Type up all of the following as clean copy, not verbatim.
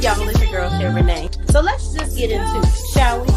up, y'all? It's your girl, Shay Renee. So let's just get into it, shall we?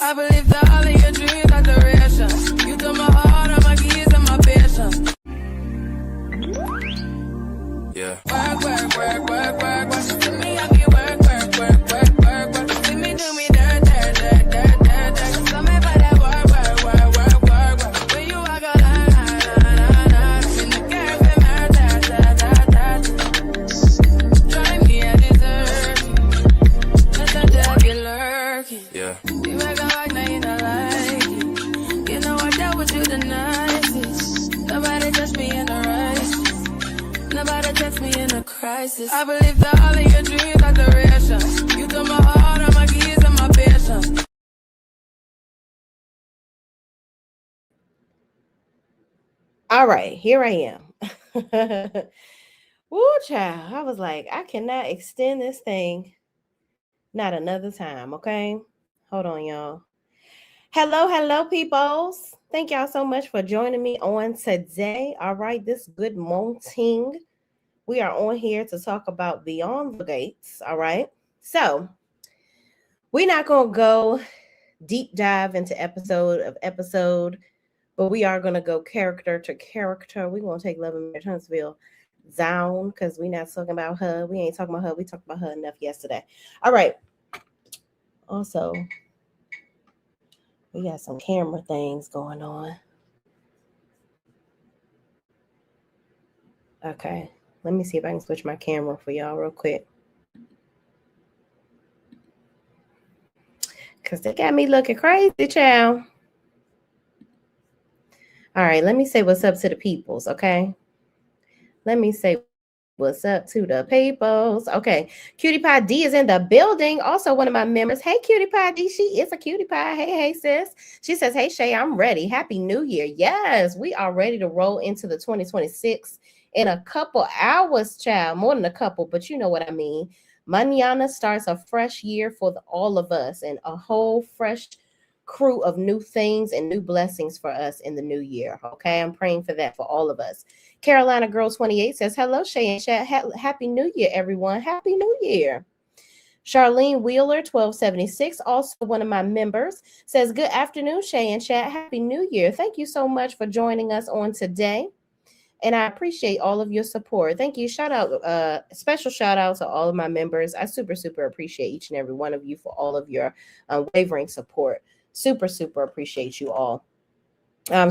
I believe that all of your dreams are duration. You took my heart, all my keys, and my patience. Yeah. Work. What you see me, I be work. See me do me dirt. So me for that work. When you walk out, in the cafe, drive me a dessert. Let the devil lurking. Yeah. I believe that all of your dreams are duration. You took my heart, all my keys, and my patience. All right, here I am. Woo, child. I was like, I cannot extend this thing not another time, okay? Hold on, y'all. Hello, peoples. Thank y'all so much for joining me on today. All right, this good morning. We are on here to talk about Beyond the Gates, all right? So, we're not going to go deep dive into episode, but we are going to go character to character. We're going to take Love and Marriage Huntsville down because we're not talking about her. We ain't talking about her. We talked about her enough yesterday. All right. Also, we got some camera things going on. Okay. Let me see if I can switch my camera for y'all real quick. Because they got me looking crazy, child. All right, let me say what's up to the peoples, okay? Let me say what's up to the peoples. Okay, Cutie Pie D is in the building. Also one of my members. Hey, Cutie Pie D. She is a cutie pie. Hey, sis. She says, hey, Shay, I'm ready. Happy New Year. Yes, we are ready to roll into the 2026 in a couple hours, child. More than a couple, but you know what I mean. Mañana starts a fresh year for all of us and a whole fresh crew of new things and new blessings for us in the new year. Okay, I'm praying for that for all of us. Carolina Girl 28 says, hello, Shay and Chat. Happy New Year, everyone. Happy New Year. Charlene Wheeler 1276, also one of my members, says, good afternoon, Shay and Chat. Happy New Year. Thank you so much for joining us on today. And I appreciate all of your support. Thank you. Special shout out to all of my members. I super appreciate each and every one of you for all of your unwavering support. Super appreciate you all.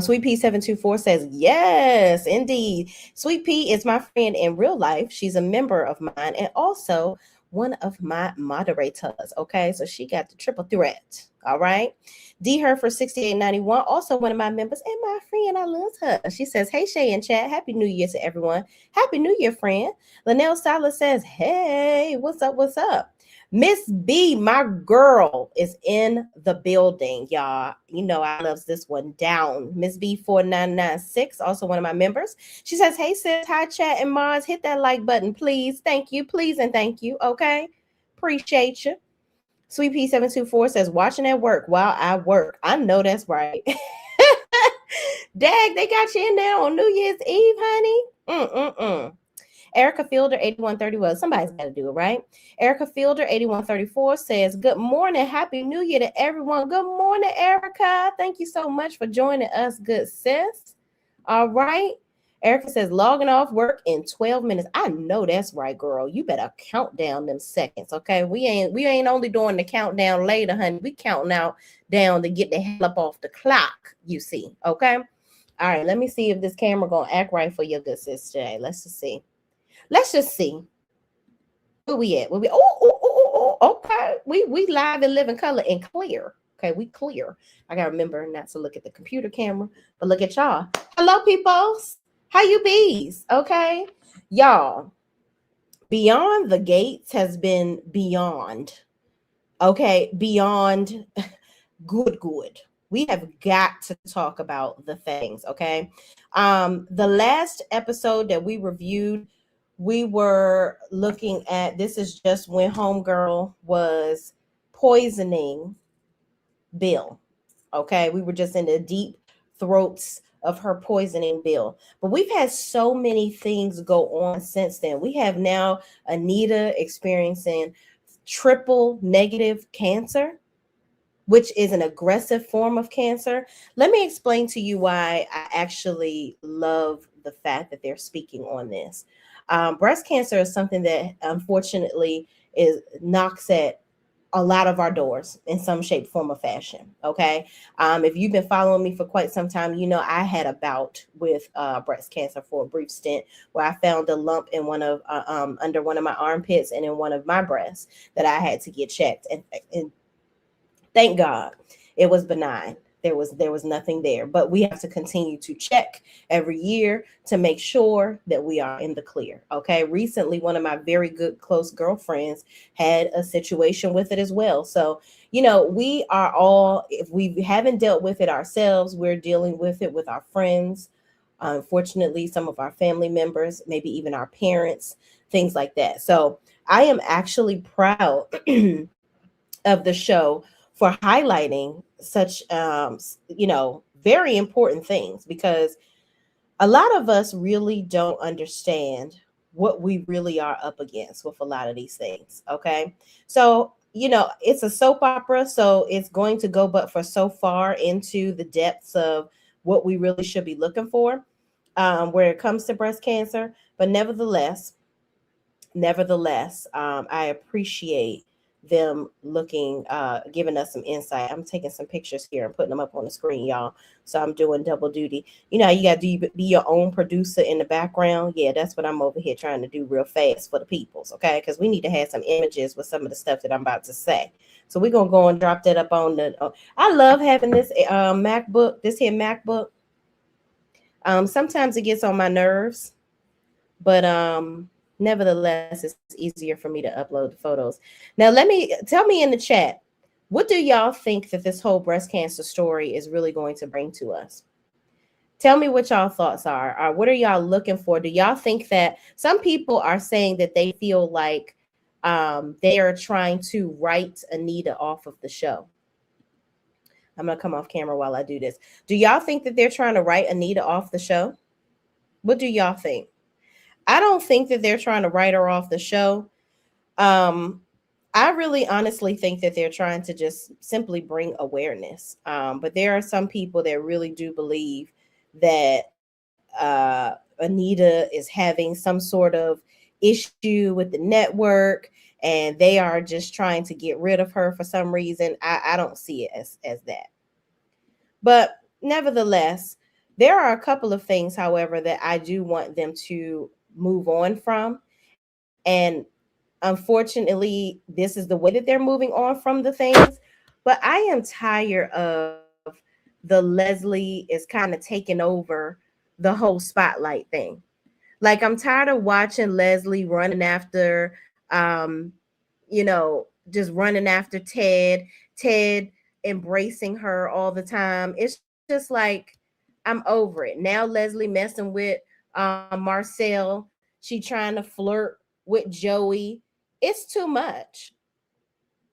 Sweet Pea 724 says, yes, indeed. Sweet Pea is my friend in real life. She's a member of mine and also one of my moderators. Okay, so she got the triple threat. All right. D her for 6891, also one of my members and my friend. I love her. She says, hey, Shay and Chat. Happy New Year to everyone. Happy New Year, friend. Linnell Silas says, hey, what's up? Miss B, my girl, is in the building, y'all. You know I loves this one down. Miss B 4996, also one of my members. She says, "Hey sis, hi chat and Mars. Hit that like button, please. Thank you, please, and thank you. Okay, appreciate you." Sweet P 724 says, "Watching at work while I work." I know that's right. Dag, they got you in there on New Year's Eve, honey. Mm-mm-mm. Erica Fielder 8130. Well, somebody's got to do it, right? Erica Fielder 8134 says, "Good morning. Happy New Year to everyone." Good morning, Erica. Thank you so much for joining us, good sis. All right. Erica says, "Logging off work in 12 minutes." I know that's right, girl. You better count down them seconds, okay? We ain't only doing the countdown later, honey. We counting out down to get the hell up off the clock, you see, okay? All right, let me see if this camera gonna act right for your good sis Jay. Let's just see. Let's just see. Where we at? Where we? Okay. We live and live in color and clear. Okay, we clear. I gotta remember not to look at the computer camera, but look at y'all. Hello, peoples. How you bees? Okay, y'all. Beyond the Gates has been beyond. Okay, beyond good. We have got to talk about the things. Okay, the last episode that we reviewed, we were looking at, this is just when homegirl was poisoning Bill. Okay, we were just in the deep throats of her poisoning Bill, but we've had so many things go on since then. We have now Anita experiencing triple negative cancer, which is an aggressive form of cancer. Let me explain to you why I actually love the fact that they're speaking on this. Breast cancer is something that unfortunately is knocks at a lot of our doors in some shape, form, or fashion. Okay. If you've been following me for quite some time, you know I had a bout with breast cancer for a brief stint where I found a lump in one of under one of my armpits and in one of my breasts that I had to get checked. And thank God it was benign. There was nothing there, but we have to continue to check every year to make sure that we are in the clear. Okay. Recently, one of my very good close girlfriends had a situation with it as well. So, you know, we are all, if we haven't dealt with it ourselves, we're dealing with it with our friends. Unfortunately, some of our family members, maybe even our parents, things like that. So I am actually proud of the show for highlighting such very important things, because a lot of us really don't understand what we really are up against with a lot of these things. Okay, so it's a soap opera, so it's going to go but for so far into the depths of what we really should be looking for where it comes to breast cancer. But nevertheless, I appreciate them giving us some insight. I'm taking some pictures here and putting them up on the screen, y'all. So I'm doing double duty. You know, you got to be your own producer in the background. Yeah, that's what I'm over here trying to do real fast for the peoples, okay? Because we need to have some images with some of the stuff that I'm about to say. So we're going to go and drop that up on the, I love having this MacBook, this here MacBook. Sometimes it gets on my nerves, but nevertheless, it's easier for me to upload the photos. Now, tell me in the chat, what do y'all think that this whole breast cancer story is really going to bring to us? Tell me what y'all thoughts are. What are y'all looking for? Do y'all think that some people are saying that they feel like they are trying to write Anita off of the show? I'm going to come off camera while I do this. Do y'all think that they're trying to write Anita off the show? What do y'all think? I don't think that they're trying to write her off the show. I really honestly think that they're trying to just simply bring awareness. But there are some people that really do believe that Anita is having some sort of issue with the network, and they are just trying to get rid of her for some reason. I don't see it as that. But nevertheless, there are a couple of things, however, that I do want them to move on from. And unfortunately, this is the way that they're moving on from the things. But I am tired of the Leslie is kind of taking over the whole spotlight thing. Like, I'm tired of watching Leslie running after, just running after Ted embracing her all the time. It's just like I'm over it. Now Leslie messing with Marcel. She trying to flirt with Joey. It's too much.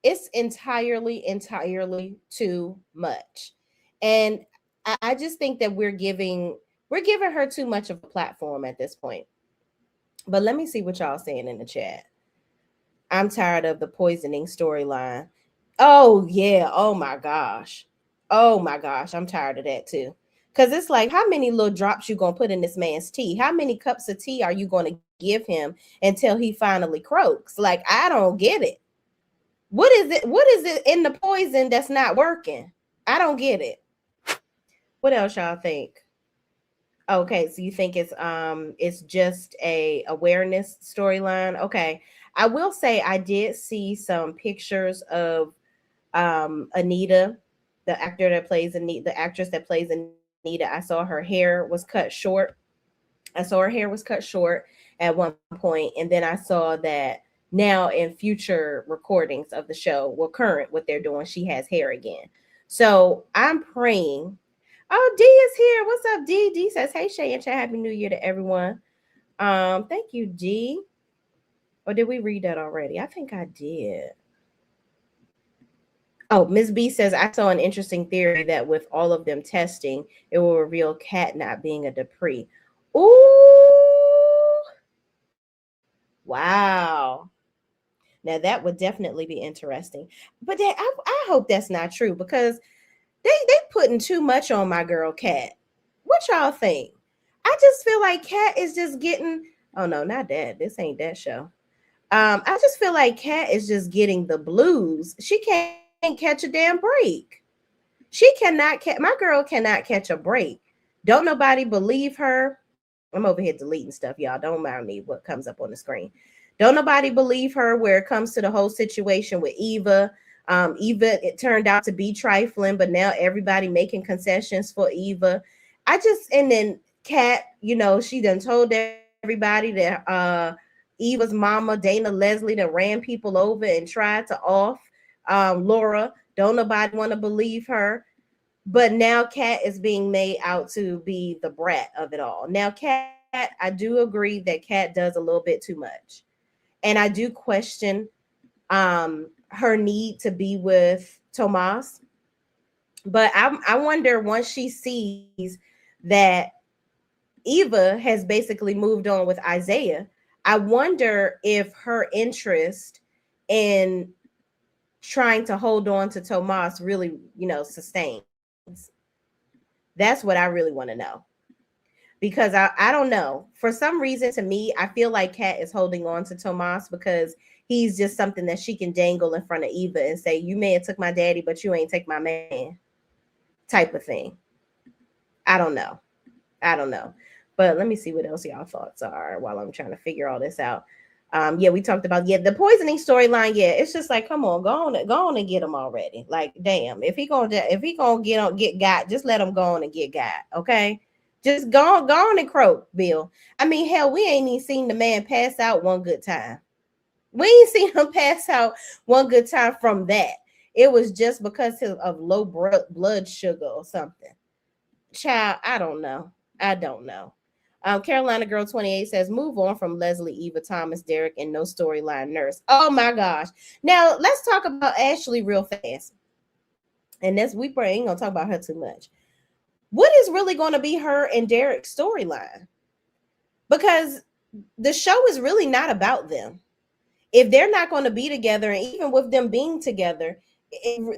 It's entirely too much. And I just think that we're giving her too much of a platform at this point. But let me see what y'all saying in the chat. I'm tired of the poisoning storyline. Oh yeah. Oh my gosh. Oh my gosh. I'm tired of that too. Cause it's like, how many little drops you gonna put in this man's tea? How many cups of tea are you gonna give him until he finally croaks? Like, I don't get it. What is it? What is it in the poison that's not working? I don't get it. What else y'all think? Okay, so you think it's just a awareness storyline. Okay. I will say I did see some pictures of Anita, the actor that plays Anita, the actress that plays Anita. I saw her hair was cut short. I saw her hair was cut short at one point, and then I saw that now in future recordings of the show, well, current what they're doing, she has hair again. So I'm praying. Oh, D is here. What's up, D? D says, "Hey Shay and Shay, happy New Year to everyone." Thank you, D. Or did we read that already? I think I did. Oh, Miss B says, I saw an interesting theory that with all of them testing, it will reveal Cat not being a Dupree. Ooh, wow. Now that would definitely be interesting. But I hope that's not true because they putting too much on my girl Cat. What y'all think? I just feel like Cat is just getting. Oh no, not that. This ain't that show. I just feel like Cat is just getting the blues. She can't catch a damn break. She cannot catch. My girl cannot catch a break. Don't nobody believe her. I'm over here deleting stuff, y'all. Don't mind me what comes up on the screen. Don't nobody believe her where it comes to the whole situation with Eva. Eva, it turned out to be trifling, but now everybody making concessions for Eva. And then Kat, she done told everybody that Eva's mama, Dana Leslie, that ran people over and tried to off Laura. Don't nobody want to believe her. But now Kat is being made out to be the brat of it all. Now, Kat, I do agree that Kat does a little bit too much. And I do question her need to be with Tomas. But I wonder once she sees that Eva has basically moved on with Isaiah, I wonder if her interest in trying to hold on to Tomas really, sustains. That's what I really want to know. Because I don't know. For some reason, to me, I feel like Kat is holding on to Tomas because he's just something that she can dangle in front of Eva and say, you may have took my daddy, but you ain't take my man, type of thing. I don't know. I don't know. But let me see what else y'all thoughts are while I'm trying to figure all this out. Yeah, we talked about the poisoning storyline. Yeah, it's just like, come on, go on and get him already. Like, damn, if he gonna get got, just let him go on and get got. Okay, just go on and croak, Bill. I mean, hell, we ain't even seen the man pass out one good time. We ain't seen him pass out one good time from that. It was just because of low blood sugar or something. Child, I don't know. I don't know. Carolina Girl 28 says, move on from Leslie, Eva, Thomas, Derek, and no storyline nurse. Oh my gosh. Now let's talk about Ashley real fast. And we ain't gonna talk about her too much. What is really going to be her and Derek's storyline? Because the show is really not about them. If they're not going to be together, and even with them being together,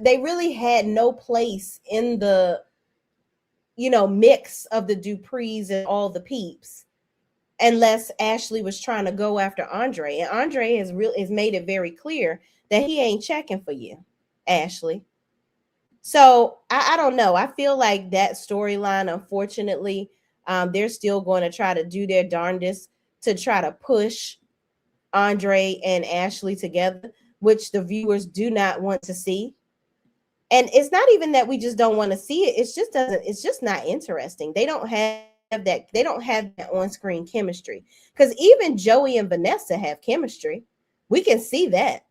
they really had no place in the mix of the Duprees and all the peeps, unless Ashley was trying to go after Andre. And Andre has made it very clear that he ain't checking for you, Ashley. So I don't know. I feel like that storyline, unfortunately, they're still going to try to do their darndest to try to push Andre and Ashley together, which the viewers do not want to see. And it's not even that we just don't want to see it. It's just not interesting. They don't have that on-screen chemistry. Because even Joey and Vanessa have chemistry. We can see that.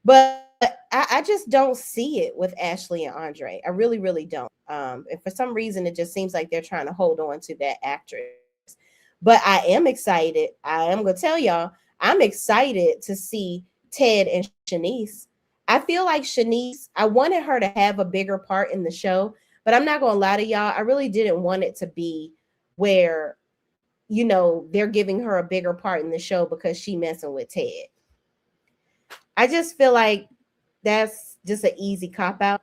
But I just don't see it with Ashley and Andre. I really, really don't. And for some reason, it just seems like they're trying to hold on to that actress. But I am excited. I am gonna tell y'all, I'm excited to see Ted and Shanice. I feel like Shanice, I wanted her to have a bigger part in the show, but I'm not gonna lie to y'all. I really didn't want it to be where, they're giving her a bigger part in the show because she messing with Ted. I just feel like that's just an easy cop out.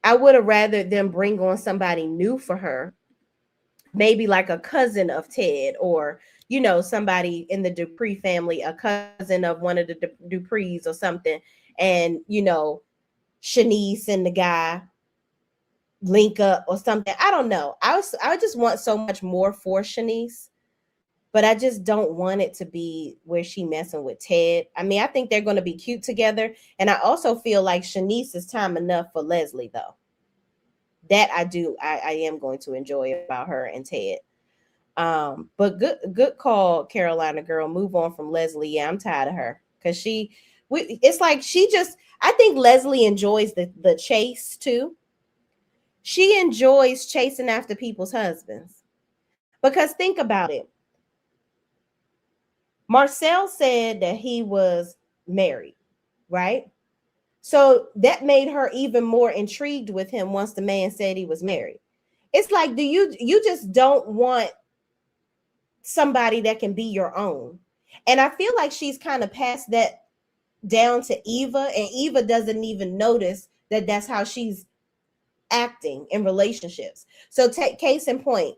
I would have rather them bring on somebody new for her, maybe like a cousin of Ted, or somebody in the Dupree family, a cousin of one of the Duprees or something, and Shanice and the guy link up or something. I don't know. I just want so much more for Shanice, but I just don't want it to be where she messing with Ted. I mean, I think they're going to be cute together, and I also feel like Shanice is time enough for Leslie, though. That I do. I am going to enjoy about her and Ted. But good call, Carolina girl. Move on from Leslie. Yeah, I'm tired of her because it's like she just. I think Leslie enjoys the chase too. She enjoys chasing after people's husbands because think about it. Marcel said that he was married, right? So that made her even more intrigued with him once the man said he was married. It's like, do you just don't want somebody that can be your own? And I feel like she's kind of passed that down to Eva, and Eva doesn't even notice that that's how she's acting in relationships. So take case in point,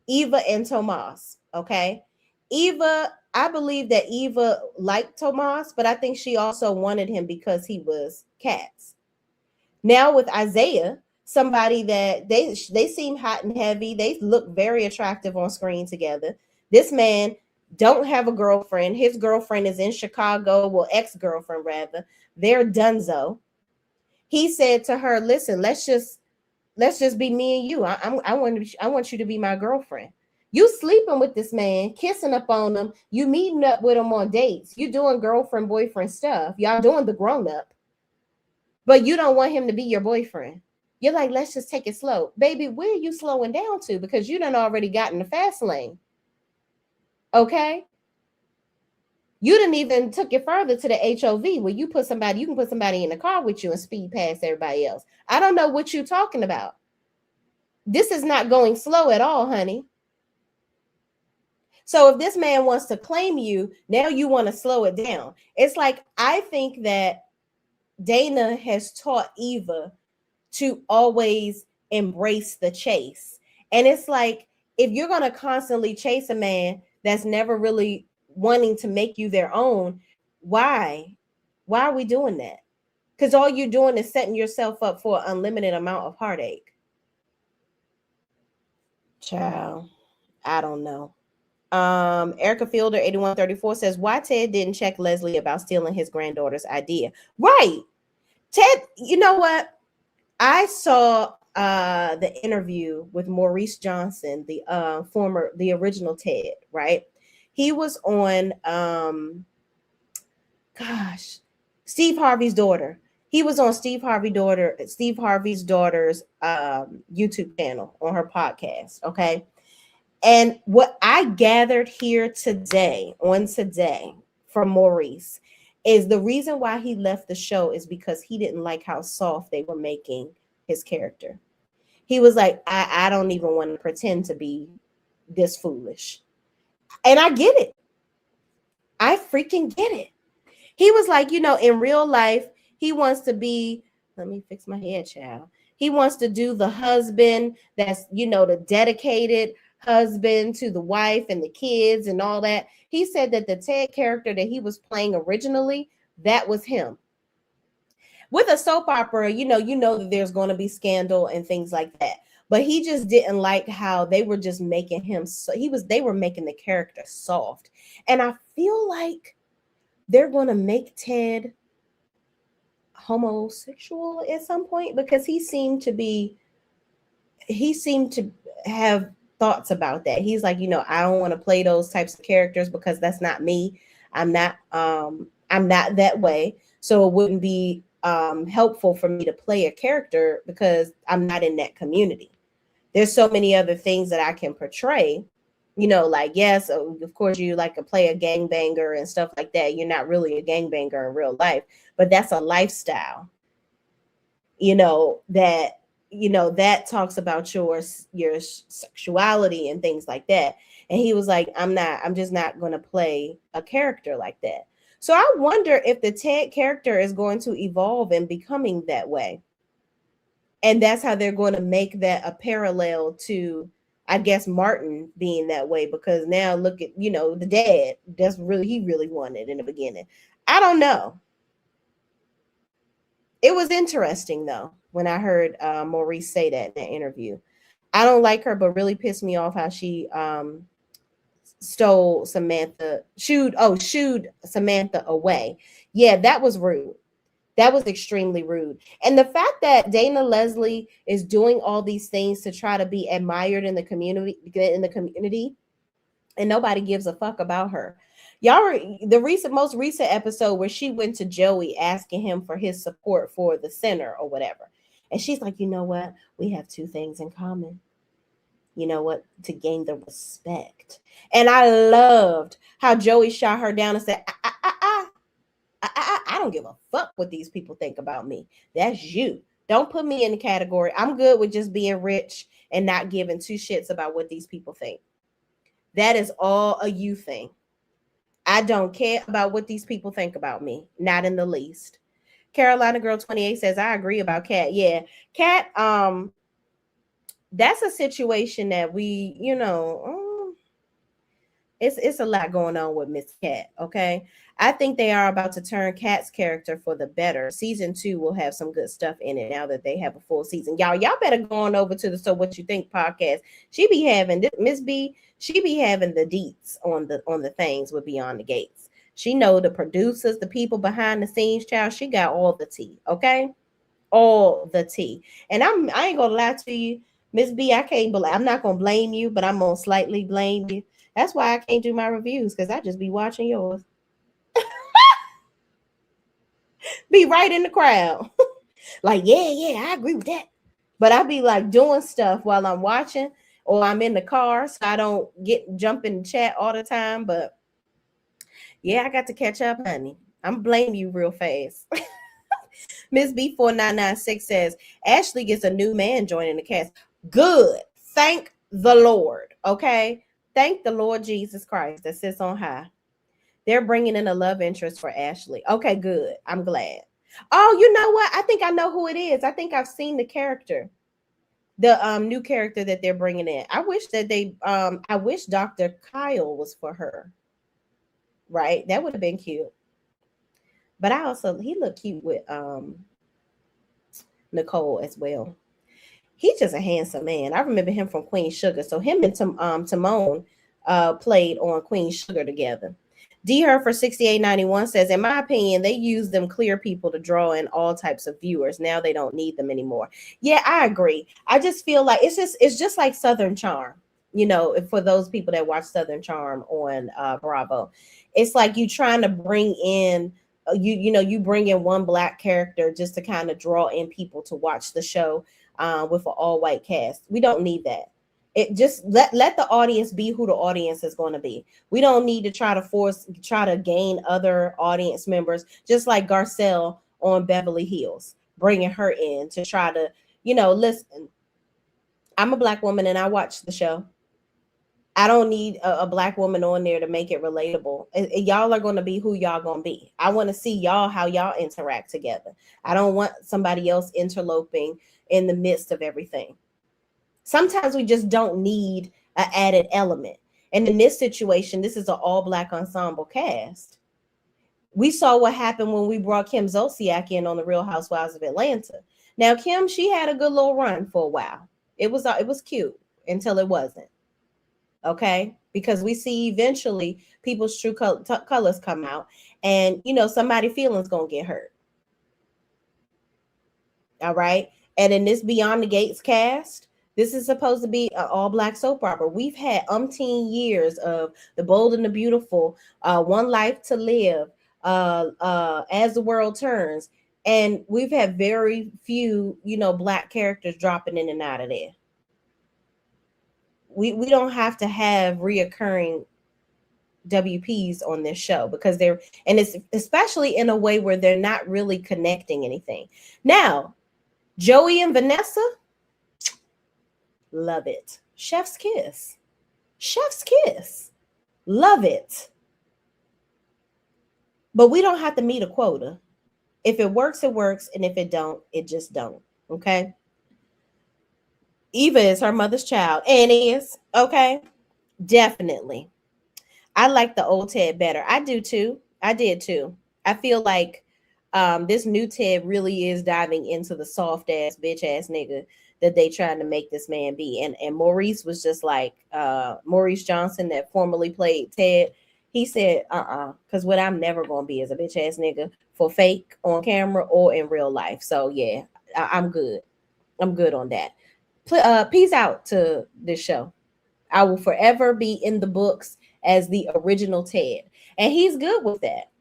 Eva and Tomas, okay? Eva, I believe that Eva liked Tomas, but I think she also wanted him because he was cats. Now with Isaiah, somebody that they seem hot and heavy, they look very attractive on screen together. This man don't have a girlfriend. His girlfriend is in Chicago, well, ex-girlfriend rather. They're dunzo. He said to her, "Listen, let's just be me and you. I want you to be my girlfriend. You sleeping with this man, kissing up on him, you meeting up with him on dates, you doing girlfriend boyfriend stuff. Y'all doing the grown up, but you don't want him to be your boyfriend. You're like, let's just take it slow, baby. Where are you slowing down to? Because you done already got in the fast lane. Okay, you didn't even took it further to the HOV where you can put somebody in the car with you and speed past everybody else. I don't know what you're talking about. This is not going slow at all, honey. So if this man wants to claim you, now you want to slow it down. It's like, I think that Dana has taught Eva to always embrace the chase. And it's like, if you're going to constantly chase a man that's never really wanting to make you their own, why? Why are we doing that? Because all you're doing is setting yourself up for an unlimited amount of heartache. Child, I don't know. Erica Fielder 8134 says, why Ted didn't check Leslie about stealing his granddaughter's idea. Right. Ted, you know what? I saw the interview with Maurice Johnson, the original Ted, right? He was on Steve Harvey's daughter. He was on Steve Harvey's daughter's YouTube channel on her podcast, okay? And what I gathered here today from Maurice is the reason why he left the show is because he didn't like how soft they were making his character. He was like, I don't even want to pretend to be this foolish. And I get it. I freaking get it. He was like, in real life, he wants to be, let me fix my head, child. He wants to do the husband that's, the dedicated husband to the wife and the kids and all that. He said that the Ted character that he was playing originally, that was him. With a soap opera, you know that there's going to be scandal and things like that. But he just didn't like how they were just making him they were making the character soft. And I feel like they're going to make Ted homosexual at some point because he seemed to have thoughts about that. He's like, I don't want to play those types of characters because that's not me. I'm not that way. So it wouldn't be helpful for me to play a character because I'm not in that community. There's so many other things that I can portray, like, yes, of course you like to play a gangbanger and stuff like that. You're not really a gangbanger in real life, but that's a lifestyle, that that talks about your sexuality and things like that. And he was like, I'm just not going to play a character like that. So I wonder if the Ted character is going to evolve in becoming that way, and that's how they're going to make that a parallel to, I guess, Martin being that way, because now look at, the dad, that's really, he really wanted in the beginning. I don't know. It was interesting though when I heard Maurice say that in that interview. I don't like her, but really pissed me off how she shooed Samantha away. Yeah, that was rude. That was extremely rude. And the fact that Dana Leslie is doing all these things to try to be admired in the community, and nobody gives a fuck about her. Y'all were the most recent episode where she went to Joey asking him for his support for the center or whatever. And she's like, you know what? We have two things in common. You know what? To gain the respect. And I loved how Joey shot her down and said, I don't give a fuck what these people think about me. That's you. Don't put me in the category. I'm good with just being rich and not giving two shits about what these people think. That is all a you thing. I don't care about what these people think about me. Not in the least. Carolina Girl 28 says, I agree about Kat. Yeah. Kat, that's a situation that we, it's a lot going on with Miss Cat. Okay, I think they are about to turn Cat's character for the better. Season 2 will have some good stuff in it now that they have a full season. Y'all better go on over to the So What You Think podcast. She be having Miss B. She be having the deets on the things with Beyond the Gates. She know the producers, the people behind the scenes. Child, she got all the tea. Okay, all the tea. And I ain't gonna lie to you, Miss B. I'm not gonna blame you, but I'm gonna slightly blame you. That's why I can't do my reviews, because I just be watching yours. Be right in the crowd. Like, yeah, I agree with that. But I be like doing stuff while I'm watching, or I'm in the car, so I don't jump in the chat all the time. But yeah, I got to catch up, honey. I'm blame you real fast. Miss B4996 says, Ashley gets a new man joining the cast. Good. Thank the Lord. Okay. Thank the Lord Jesus Christ that sits on high. They're bringing in a love interest for Ashley. Okay, good. I'm glad. Oh, you know what? I think I know who it is. I think I've seen the character, the new character that they're bringing in. I wish that I wish Dr. Kyle was for her. Right? That would have been cute. But he looked cute with Nicole as well. He's just a handsome man. I remember him from Queen Sugar. So him and Timon played on Queen Sugar together. D Her for 6891 says, in my opinion, they use them clear people to draw in all types of viewers. Now they don't need them anymore. Yeah, I agree. I just feel like it's just like Southern Charm. For those people that watch Southern Charm on Bravo, it's like you trying to bring in you bring in one black character just to kind of draw in people to watch the show with an all-white cast. We don't need that. It just let the audience be who the audience is going to be. We don't need to try to gain other audience members, just like Garcelle on Beverly Hills, bringing her in to try to, listen, I'm a black woman and I watch the show. I don't need a black woman on there to make it relatable. Y'all are going to be who y'all going to be. I want to see y'all, how y'all interact together. I don't want somebody else interloping in the midst of everything. Sometimes we just don't need an added element. And in this situation, this is an all black ensemble cast. We saw what happened when we brought Kim Zolciak in on the Real Housewives of Atlanta. Now, Kim, she had a good little run for a while. It was cute until it wasn't. Okay, because we see eventually people's true colors come out, and somebody's feelings gonna get hurt. All right, and in this Beyond the Gates cast, this is supposed to be an all black soap opera. We've had umpteen years of The Bold and the Beautiful, One Life to Live, As the World Turns, and we've had very few, black characters dropping in and out of there. We don't have to have reoccurring WPs on this show because and it's especially in a way where they're not really connecting anything. Now, Joey and Vanessa, love it. Chef's kiss. Chef's kiss. Love it. But we don't have to meet a quota. If it works, it works. And if it don't, it just don't. Okay. Eva is her mother's child and is. Okay. Definitely. I like the old Ted better. I do too. I did too. I feel like this new Ted really is diving into the soft ass bitch ass nigga that they trying to make this man be. And Maurice was just like Maurice Johnson that formerly played Ted. He said, because what I'm never gonna be is a bitch ass nigga for fake on camera or in real life. So yeah, I'm good. I'm good on that. Peace out to this show. I will forever be in the books as the original Ted. And he's good with that.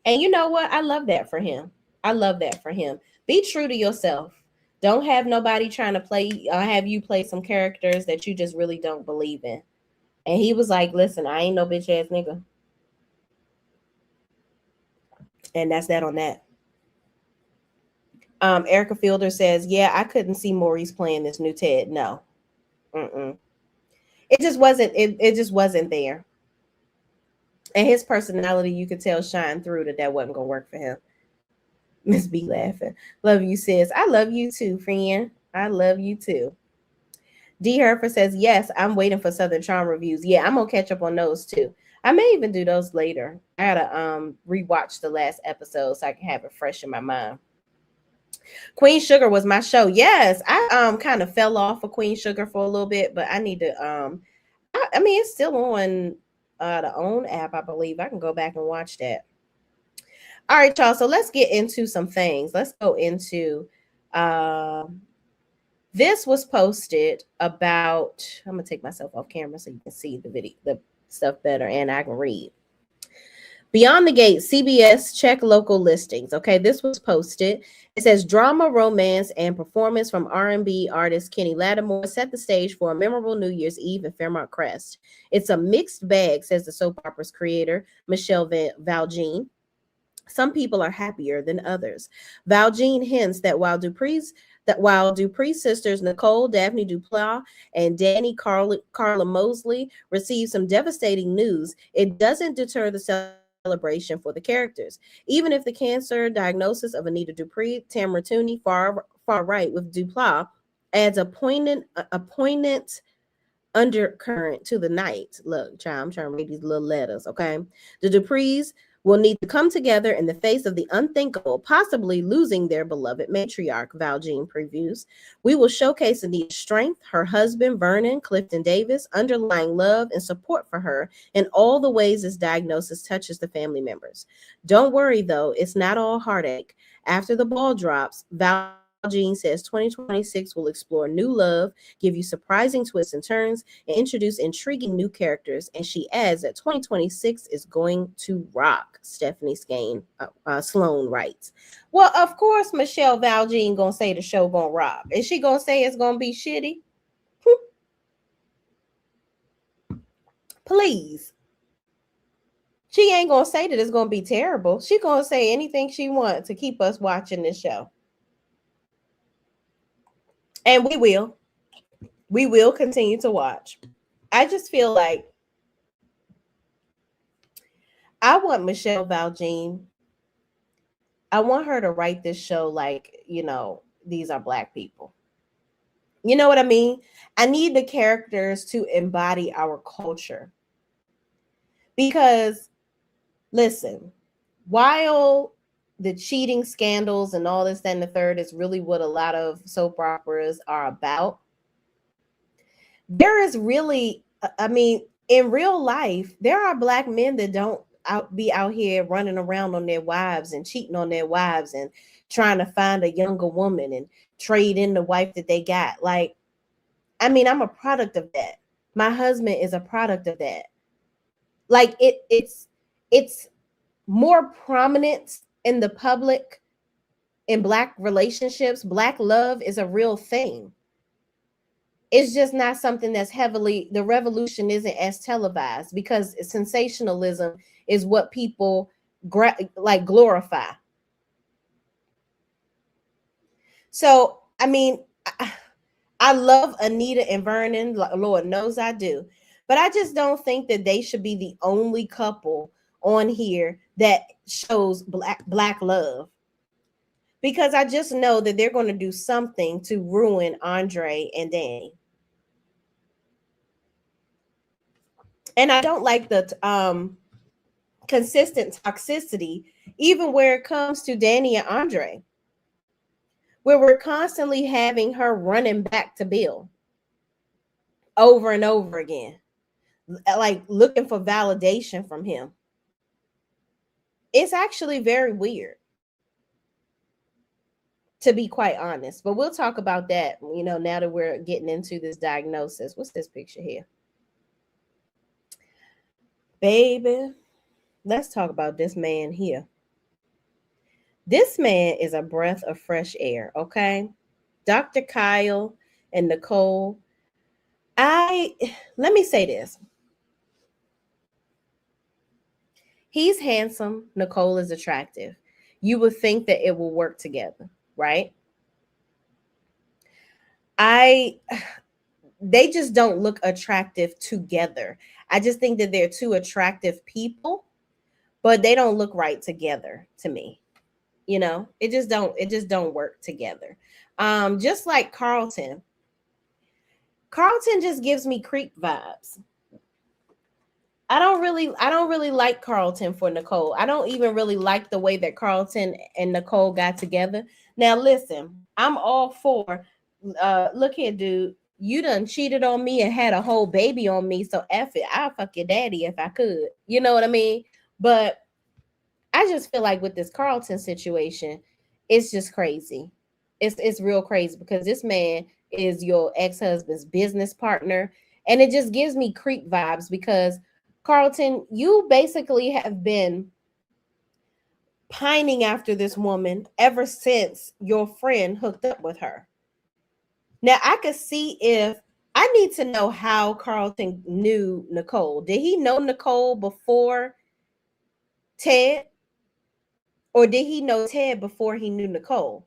And you know what? I love that for him. I love that for him. Be true to yourself. Don't have nobody trying to have you play some characters that you just really don't believe in. And he was like, listen, I ain't no bitch ass nigga. And that's that on that. Erica Fielder says, yeah, I couldn't see Maurice playing this new Ted. No. It just wasn't, it just wasn't there. And his personality, you could tell shine through that wasn't going to work for him. Miss B laughing. Love you, sis. I love you too, friend. I love you too. D. Herfer says, yes, I'm waiting for Southern Charm reviews. Yeah, I'm going to catch up on those too. I may even do those later. I got to rewatch the last episode so I can have it fresh in my mind. Queen Sugar was my show. Yes, I kind of fell off of Queen Sugar for a little bit, but I need to I mean it's still on the OWN app, I believe. I can go back and watch that. All right, y'all. So let's get into some things. Let's go into this was posted about, I'm gonna take myself off camera so you can see the stuff better and I can read. Beyond the Gate, CBS check local listings. Okay, this was posted. It says drama, romance, and performance from R&B artist Kenny Lattimore set the stage for a memorable New Year's Eve in Fairmont Crest. It's a mixed bag, says the soap opera's creator, Michelle Valjean. Some people are happier than others. Valjean hints that while Dupree's sisters Nicole, Daphne Duplass, and Danny Carla Mosley receive some devastating news, it doesn't deter the celebration for the characters. Even if the cancer diagnosis of Anita Dupree, Tamara Tooney, far right with Duplass, adds a poignant undercurrent to the night. Look, child, I'm trying to read these little letters, okay? The Duprees will need to come together in the face of the unthinkable, possibly losing their beloved matriarch, Valjean previews. We will showcase Anita's strength, her husband, Vernon Clifton Davis, underlying love and support for her, and all the ways this diagnosis touches the family members. Don't worry, though, it's not all heartache. After the ball drops, Valjean says 2026 will explore new love, give you surprising twists and turns, and introduce intriguing new characters. And she adds that 2026 is going to rock, Stephanie Sloan writes. Well, of course, Michelle Valjean gonna say the show gonna rock. Is she gonna say it's gonna be shitty? Please. She ain't gonna say that it's gonna be terrible. She gonna say anything she wants to keep us watching this show. And we will continue to watch. I just feel like I want Michelle Valjean. I want her to write this show like, these are Black people. You know what I mean? I need the characters to embody our culture. Because, listen, while the cheating scandals and all this, that, and the third is really what a lot of soap operas are about, there is really, in real life, there are Black men that don't be out here running around on their wives and cheating on their wives and trying to find a younger woman and trade in the wife that they got. I'm a product of that. My husband is a product of that. It's more prominence in the public in Black relationships. Black love is a real thing. It's just not something that's heavily, the revolution isn't as televised because sensationalism is what people like glorify. So, I mean, I love Anita and Vernon. Lord knows I do. But I just don't think that they should be the only couple on here that shows black love. Because I just know that they're going to do something to ruin Andre and Danny. And I don't like the consistent toxicity, even where it comes to Danny and Andre, where we're constantly having her running back to Bill over and over again, like looking for validation from him. It's actually very weird, to be quite honest. But we'll talk about that, now that we're getting into this diagnosis. What's this picture here? Baby, let's talk about this man here. This man is a breath of fresh air, okay? Dr. Kyle and Nicole. Let me say this. He's handsome. Nicole is attractive. You would think that it will work together, right? They just don't look attractive together. I just think that they're two attractive people, but they don't look right together to me. It just don't work together. Just like Carlton just gives me creep vibes. I don't really like Carlton for Nicole. I don't even really like the way that Carlton and Nicole got together. Now listen, I'm all for look here, dude. You done cheated on me and had a whole baby on me, so F it. I'll fuck your daddy if I could. You know what I mean? But I just feel like with this Carlton situation, it's just crazy. It's real crazy because this man is your ex-husband's business partner. And it just gives me creep vibes because Carlton, you basically have been pining after this woman ever since your friend hooked up with her. Now, I could see if I need to know how Carlton knew Nicole. Did he know Nicole before Ted? Or did he know Ted before he knew Nicole?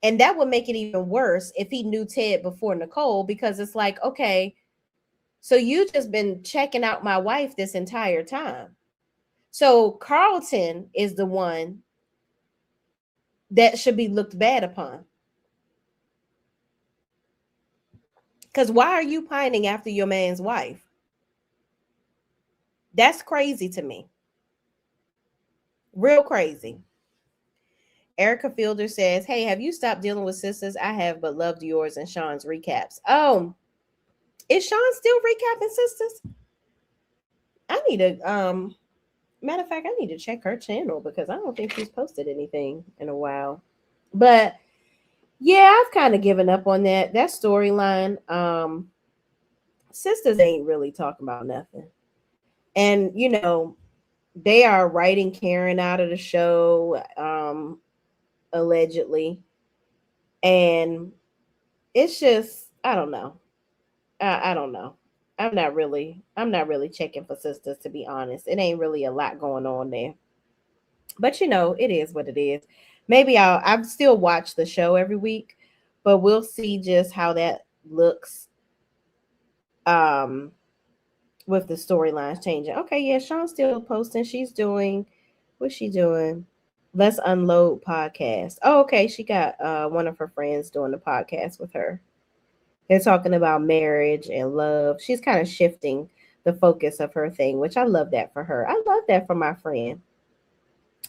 And that would make it even worse if he knew Ted before Nicole, because it's like, okay, so you just been checking out my wife this entire time. So Carlton is the one that should be looked bad upon. Because why are you pining after your man's wife? That's crazy to me. Real crazy. Erica Fielder says, hey, have you stopped dealing with sisters? I have, but loved yours and Sean's recaps. Oh, is Sean still recapping sisters? I need to, matter of fact, I need to check her channel because I don't think she's posted anything in a while. But yeah, I've kind of given up on that storyline. Sisters ain't really talking about nothing. And, they are writing Karen out of the show, allegedly. And it's just, I don't know. I don't know. I'm not really checking for sisters, to be honest. It ain't really a lot going on there. But it is what it is. Maybe I've still watch the show every week, but we'll see just how that looks with the storylines changing. Okay, yeah, Sean's still posting. She's doing, what's she doing? Let's Unload podcast. Oh, okay. She got one of her friends doing the podcast with her. They're talking about marriage and love. She's kind of shifting the focus of her thing, which I love that for her. I love that for my friend.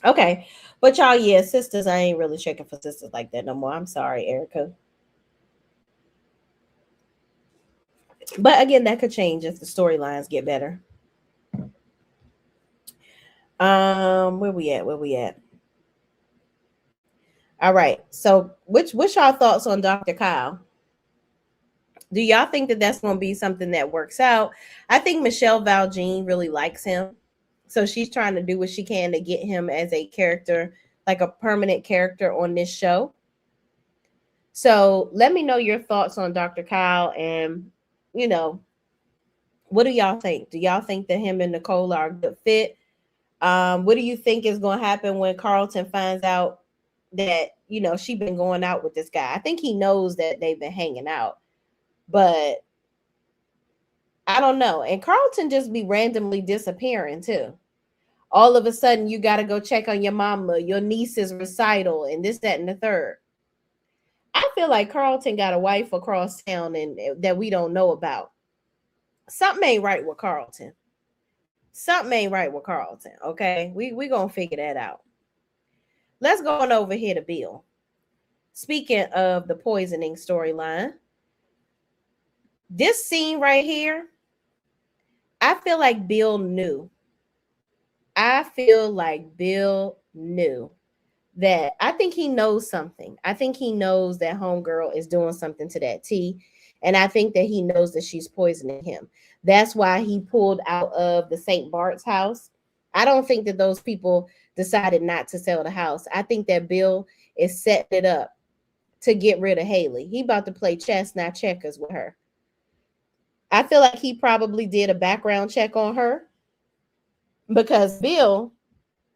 Okay. But y'all, yeah, sisters, I ain't really checking for sisters like that no more. I'm sorry, Erica. But again, that could change if the storylines get better. Where we at? All right. So what's y'all thoughts on Dr. Kyle? Do y'all think that that's going to be something that works out? I think Michelle Valjean really likes him. So she's trying to do what she can to get him as a character, like a permanent character on this show. So let me know your thoughts on Dr. Kyle, and you know, what do y'all think? Do y'all think that him and Nicole are a good fit? What do you think is going to happen when Carlton finds out that, she been going out with this guy? I think he knows that they've been hanging out, but I don't know. And Carlton just be randomly disappearing too. All of a sudden, you got to go check on your mama, your niece's recital, and this, that, and the third. I feel like Carlton got a wife across town and that we don't know about. Something ain't right with Carlton. Something ain't right with Carlton. Okay, we gonna figure that out. Let's go on over here to Bill. Speaking of the poisoning storyline, this scene right here, I feel like Bill knew. I feel like Bill knew that. I think he knows something. I think he knows that homegirl is doing something to that tea. And I think that he knows that she's poisoning him. That's why he pulled out of the St. Bart's house. I don't think that those people decided not to sell the house. I think that Bill is setting it up to get rid of Haley. He about to play chess, not checkers with her. I feel like he probably did a background check on her, because Bill,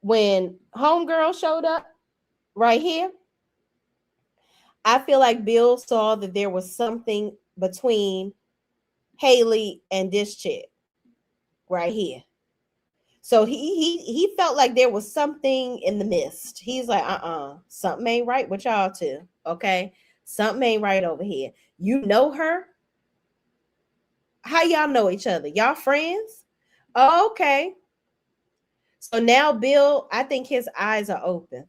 when homegirl showed up right here, I feel like Bill saw that there was something between Haley and this chick right here. So he felt like there was something in the mist. He's like, something ain't right with y'all two. Okay. Something ain't right over here. You know her? How y'all know each other? Y'all friends? Oh, okay. So now Bill, I think his eyes are open.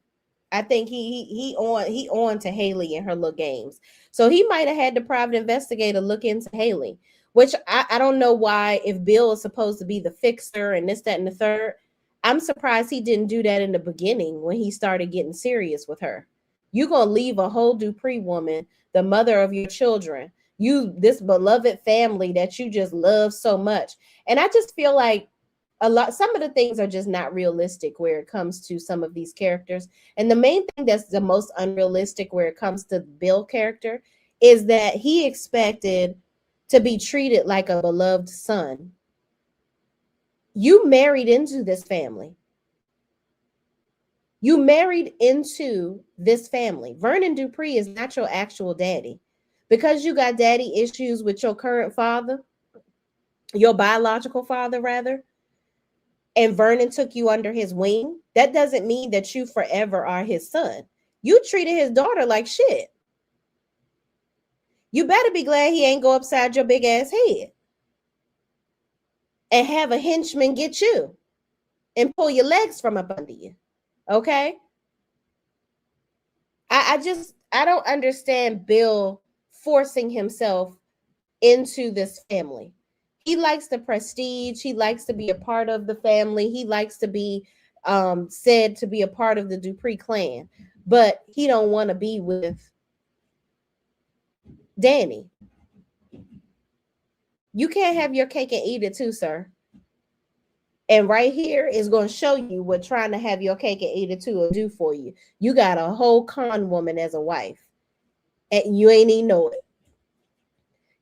I think he on to Haley and her little games. So he might have had the private investigator look into Haley, which I don't know why, if Bill is supposed to be the fixer and this, that, and the third. I'm surprised he didn't do that in the beginning when he started getting serious with her. You gonna leave a whole Dupree woman, the mother of your children, this beloved family that you just love so much. And I just feel like some of the things are just not realistic where it comes to some of these characters. And the main thing that's the most unrealistic where it comes to Bill character is that he expected to be treated like a beloved son. You married into this family. You married into this family. Vernon Dupree is not your actual daddy. Because you got daddy issues with your current father, your biological father rather, and Vernon took you under his wing, that doesn't mean that you forever are his son. You treated his daughter like shit. You better be glad he ain't go upside your big ass head and have a henchman get you and pull your legs from up under you. Okay? I don't understand Bill forcing himself into this family. He likes the prestige. He likes to be a part of the family. He likes to be said to be a part of the Dupree clan, but he don't want to be with Danny. You can't have your cake and eat it too, sir. And right here is going to show you what trying to have your cake and eat it too will do for you. You got a whole con woman as a wife, and you ain't even know it.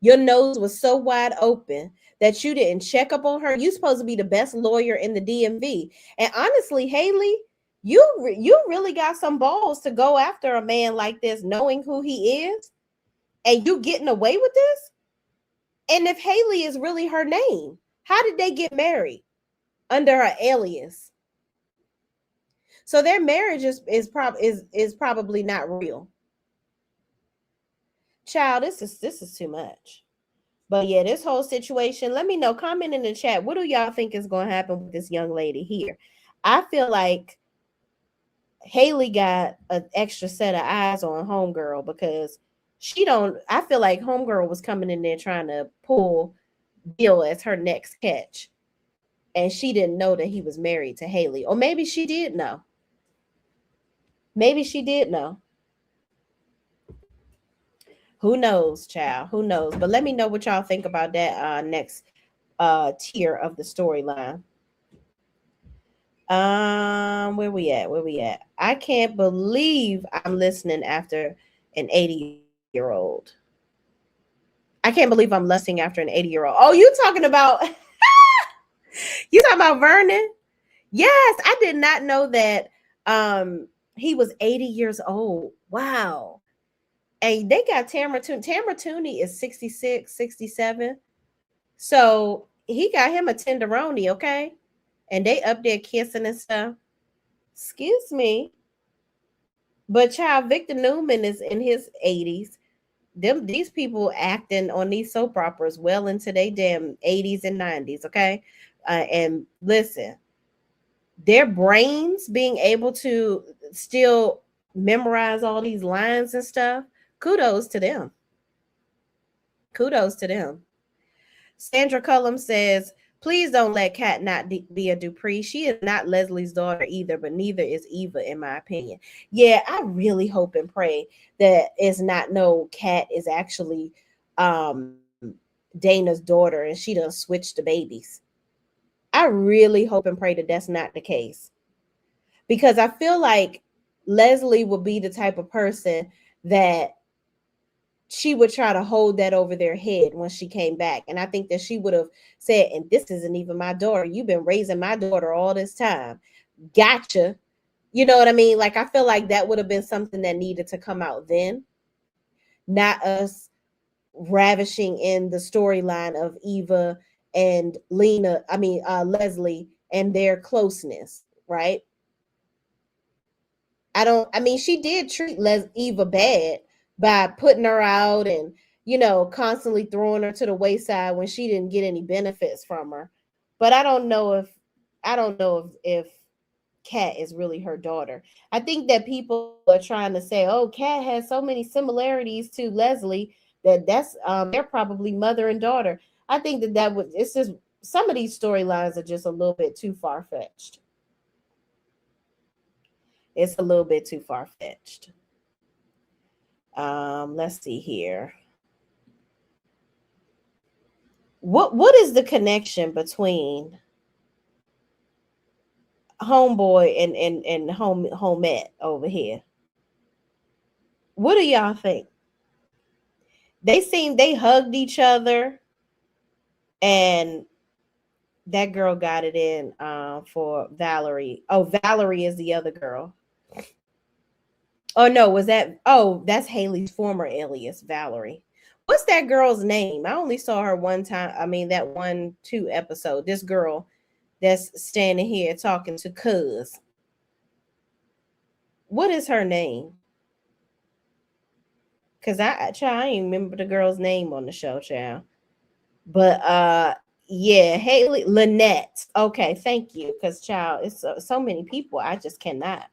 Your nose was so wide open that you didn't check up on her. You're supposed to be the best lawyer in the DMV. And honestly, Haley, you really got some balls to go after a man like this, knowing who he is, and you getting away with this. And if Haley is really her name, how did they get married under her alias? So their marriage is probably not real. Child, this is too much. But yeah, this whole situation, let me know. Comment in the chat. What do y'all think is going to happen with this young lady here? I feel like Haley got an extra set of eyes on homegirl, because I feel like homegirl was coming in there trying to pull Bill as her next catch. And she didn't know that he was married to Haley. Or maybe she did know. Maybe she did know. Who knows, child? Who knows? But let me know what y'all think about that next tier of the storyline. Where we at? Where we at? I can't believe I'm listening after an 80-year-old. I can't believe I'm lusting after an 80-year-old. Oh, you talking about Vernon? Yes, I did not know that he was 80 years old. Wow. And they got Tamara Tooney. Tamara Tooney is 66, 67. So he got him a tenderoni, okay? And they up there kissing and stuff. Excuse me. But child, Victor Newman is in his 80s. These people acting on these soap operas well into their damn 80s and 90s, okay? And listen, their brains being able to still memorize all these lines and stuff, kudos to them. Kudos to them. Sandra Cullum says, please don't let Kat not be a Dupree. She is not Leslie's daughter either, but neither is Eva, in my opinion. Yeah, I really hope and pray that it's not no Kat is actually Dana's daughter and she done switched the babies. I really hope and pray that that's not the case. Because I feel like Leslie would be the type of person that she would try to hold that over their head when she came back. And I think that she would have said, and this isn't even my daughter. You've been raising my daughter all this time. Gotcha. You know what I mean? Like, I feel like that would have been something that needed to come out then, not us ravishing in the storyline of Eva and Leslie and their closeness, right? I mean, she did treat Eva bad by putting her out and, constantly throwing her to the wayside when she didn't get any benefits from her. But I don't know if Kat is really her daughter. I think that people are trying to say, oh, Kat has so many similarities to Leslie that's they're probably mother and daughter. I think it's just some of these storylines are just a little bit too far-fetched. It's a little bit too far-fetched. Let's see here. What is the connection between homeboy and homette over here? What do y'all think? They hugged each other, and that girl got it in for Valerie. Oh, Valerie is the other girl. Oh no, that's Haley's former alias, Valerie. What's that girl's name? I only saw her one time. I mean, that 1-2 episode. This girl that's standing here talking to Cuz. What is her name? Cause I ain't remember the girl's name on the show, child. But yeah, Haley Lynette. Okay, thank you. Cause child, it's so many people. I just cannot.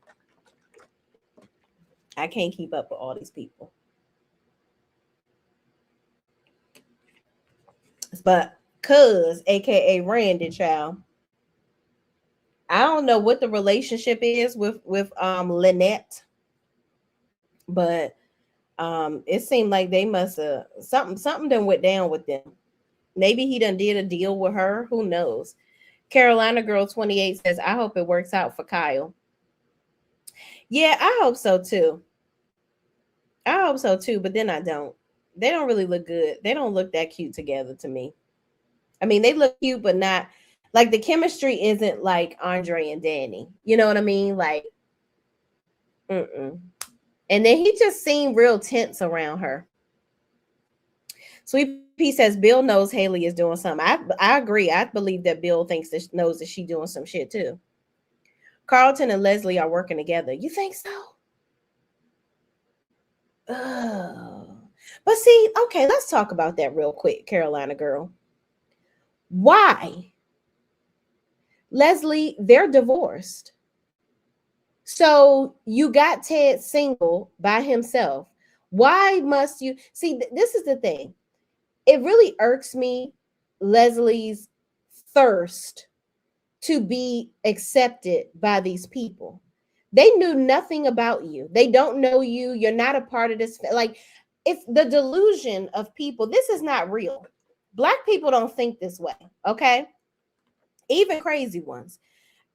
I can't keep up with all these people. But Cuz, aka Randy, child. I don't know what the relationship is with Lynette, but it seemed like they must have something done went down with them. Maybe he done did a deal with her. Who knows? Carolina Girl 28 says, I hope it works out for Kyle. Yeah, I hope so too. But then I don't. They don't really look good. They don't look that cute together to me. I mean, they look cute, but not like the chemistry isn't like Andre and Danny. You know what I mean? Like, And then he just seemed real tense around her. Sweet Pea says Bill knows Haley is doing something. I agree. I believe that Bill knows that she's doing some shit too. Carlton and Leslie are working together. You think so? Oh. But see, okay, let's talk about that real quick, Carolina Girl. Why? Leslie, they're divorced. So you got Ted single by himself. Why must you see? This is the thing. It really irks me, Leslie's thirst to be accepted by these people. They knew nothing about you. They don't know you. You're not a part of this. Like, it's the delusion of people. This is not real. Black people don't think this way, okay? Even crazy ones.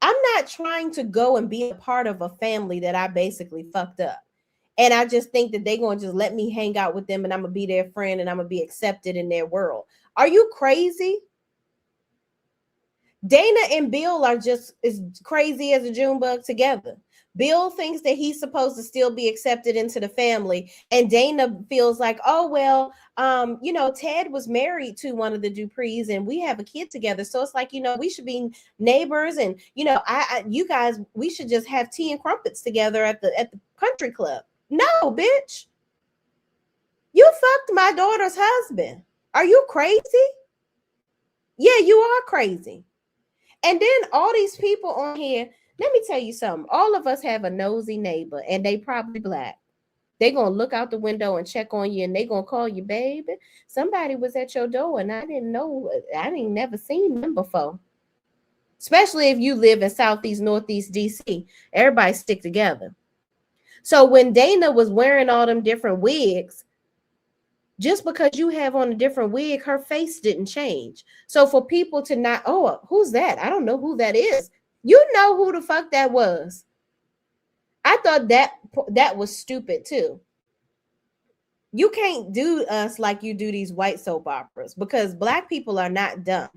I'm not trying to go and be a part of a family that I basically fucked up. And I just think that they're going to just let me hang out with them and I'm going to be their friend and I'm going to be accepted in their world. Are you crazy? Dana and Bill are just as crazy as a June bug together. Bill thinks that he's supposed to still be accepted into the family, and Dana feels like, oh well, Ted was married to one of the Duprees, and we have a kid together, so it's like, we should be neighbors, and you guys, we should just have tea and crumpets together at the country club. No, bitch, you fucked my daughter's husband. Are you crazy? Yeah, you are crazy. And then all these people on here, let me tell you something. All of us have a nosy neighbor, and they probably black. They gonna look out the window and check on you, and they gonna call you, baby. Somebody was at your door, and I didn't know. I ain't never seen them before. Especially if you live in Southeast, Northeast DC, everybody stick together. So when Dana was wearing all them different wigs, just because you have on a different wig, her face didn't change. So for people to not, oh, who's that? I don't know who that is. You know who the fuck that was. I thought that was stupid too. You can't do us like you do these white soap operas, because black people are not dumb.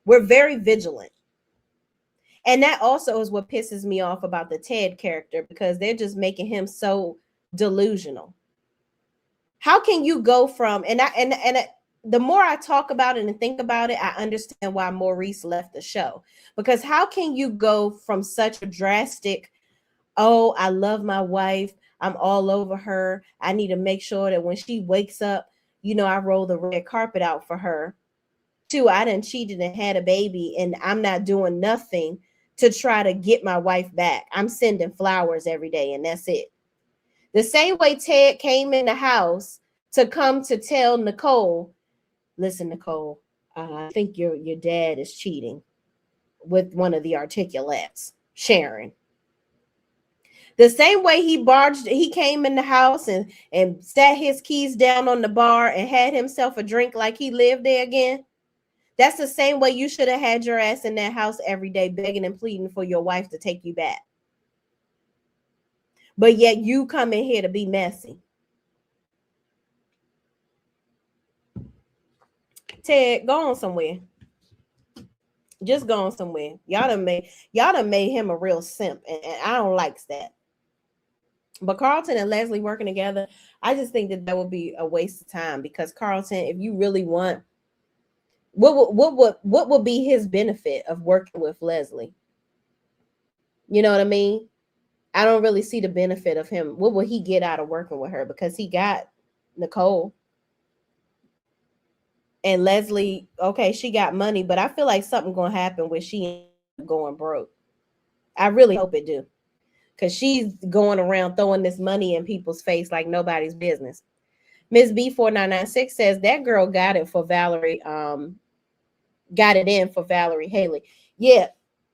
We're very vigilant. And that also is what pisses me off about the Ted character, because they're just making him so delusional. How can you go from, the more I talk about it and think about it, I understand why Maurice left the show. Because how can you go from such a drastic, oh, I love my wife, I'm all over her, I need to make sure that when she wakes up, I roll the red carpet out for her, to I done cheated and had a baby and I'm not doing nothing to try to get my wife back. I'm sending flowers every day and that's it. The same way Ted came in the house to come to tell Nicole, listen, Nicole, I think your dad is cheating with one of the articulates, Sharon. The same way he came in the house and sat his keys down on the bar and had himself a drink like he lived there again. That's the same way you should have had your ass in that house every day begging and pleading for your wife to take you back. But yet you come in here to be messy. Ted, go on somewhere. Just go on somewhere. Y'all done made him a real simp, and I don't like that. But Carlton and Leslie working together, I just think that would be a waste of time, because Carlton, if you really want, what would be his benefit of working with Leslie? You know what I mean? I don't really see the benefit of him. What will he get out of working with her? Because he got Nicole. And Leslie, okay, she got money, but I feel like something gonna happen where she ends up going broke. I really hope it do. Because she's going around throwing this money in people's face like nobody's business. Ms. B4996 says that girl got it for Valerie, got it in for Valerie Haley. Yeah,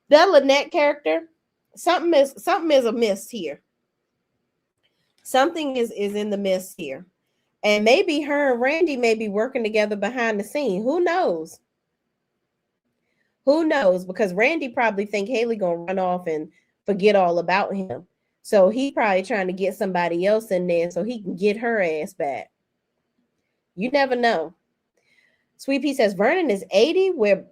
that Lynette character, something is amiss here. Something is in the mist here. And maybe her and Randy may be working together behind the scene. Who knows? Who knows? Because Randy probably think Haley gonna run off and forget all about him. So he probably trying to get somebody else in there so he can get her ass back. You never know. Sweet Pea says Vernon is 80 where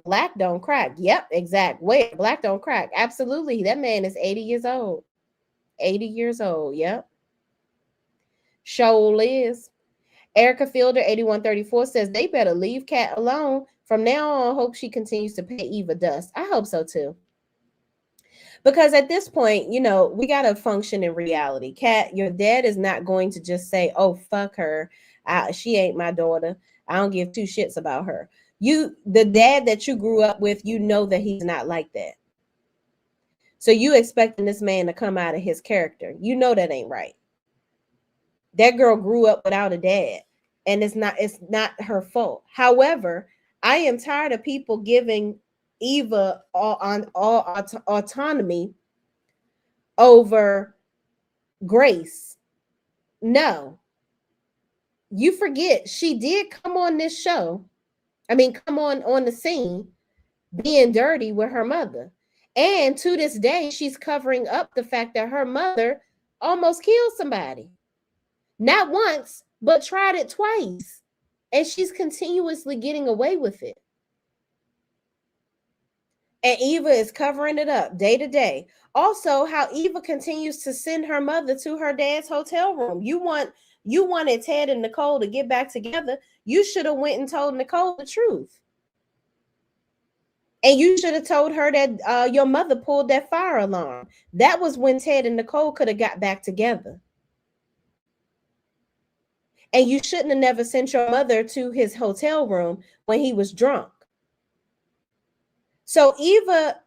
black don't crack. Yep, exact. Where black don't crack. Absolutely. That man is 80 years old. 80 years old. Yep. Shoal is. Erica Fielder 8134 says they better leave Kat alone. From now on, hope she continues to pay Eva dust. I hope so too. Because at this point, we got to function in reality. Kat, your dad is not going to just say, oh, fuck her. She ain't my daughter. I don't give two shits about her. The dad that you grew up with, that he's not like that. So you expecting this man to come out of his character. That ain't right. That girl grew up without a dad, and it's not her fault. However, I am tired of people giving Eva all autonomy over Grace. No. You forget she did come on this show. I mean, come on the scene being dirty with her mother. And to this day, she's covering up the fact that her mother almost killed somebody. Not once, but tried it twice. And she's continuously getting away with it. And Eva is covering it up day to day. Also, how Eva continues to send her mother to her dad's hotel room. You wanted Ted and Nicole to get back together. You should have went and told Nicole the truth. And you should have told her that your mother pulled that fire alarm. That was when Ted and Nicole could have got back together. And you shouldn't have never sent your mother to his hotel room when he was drunk. So Eva,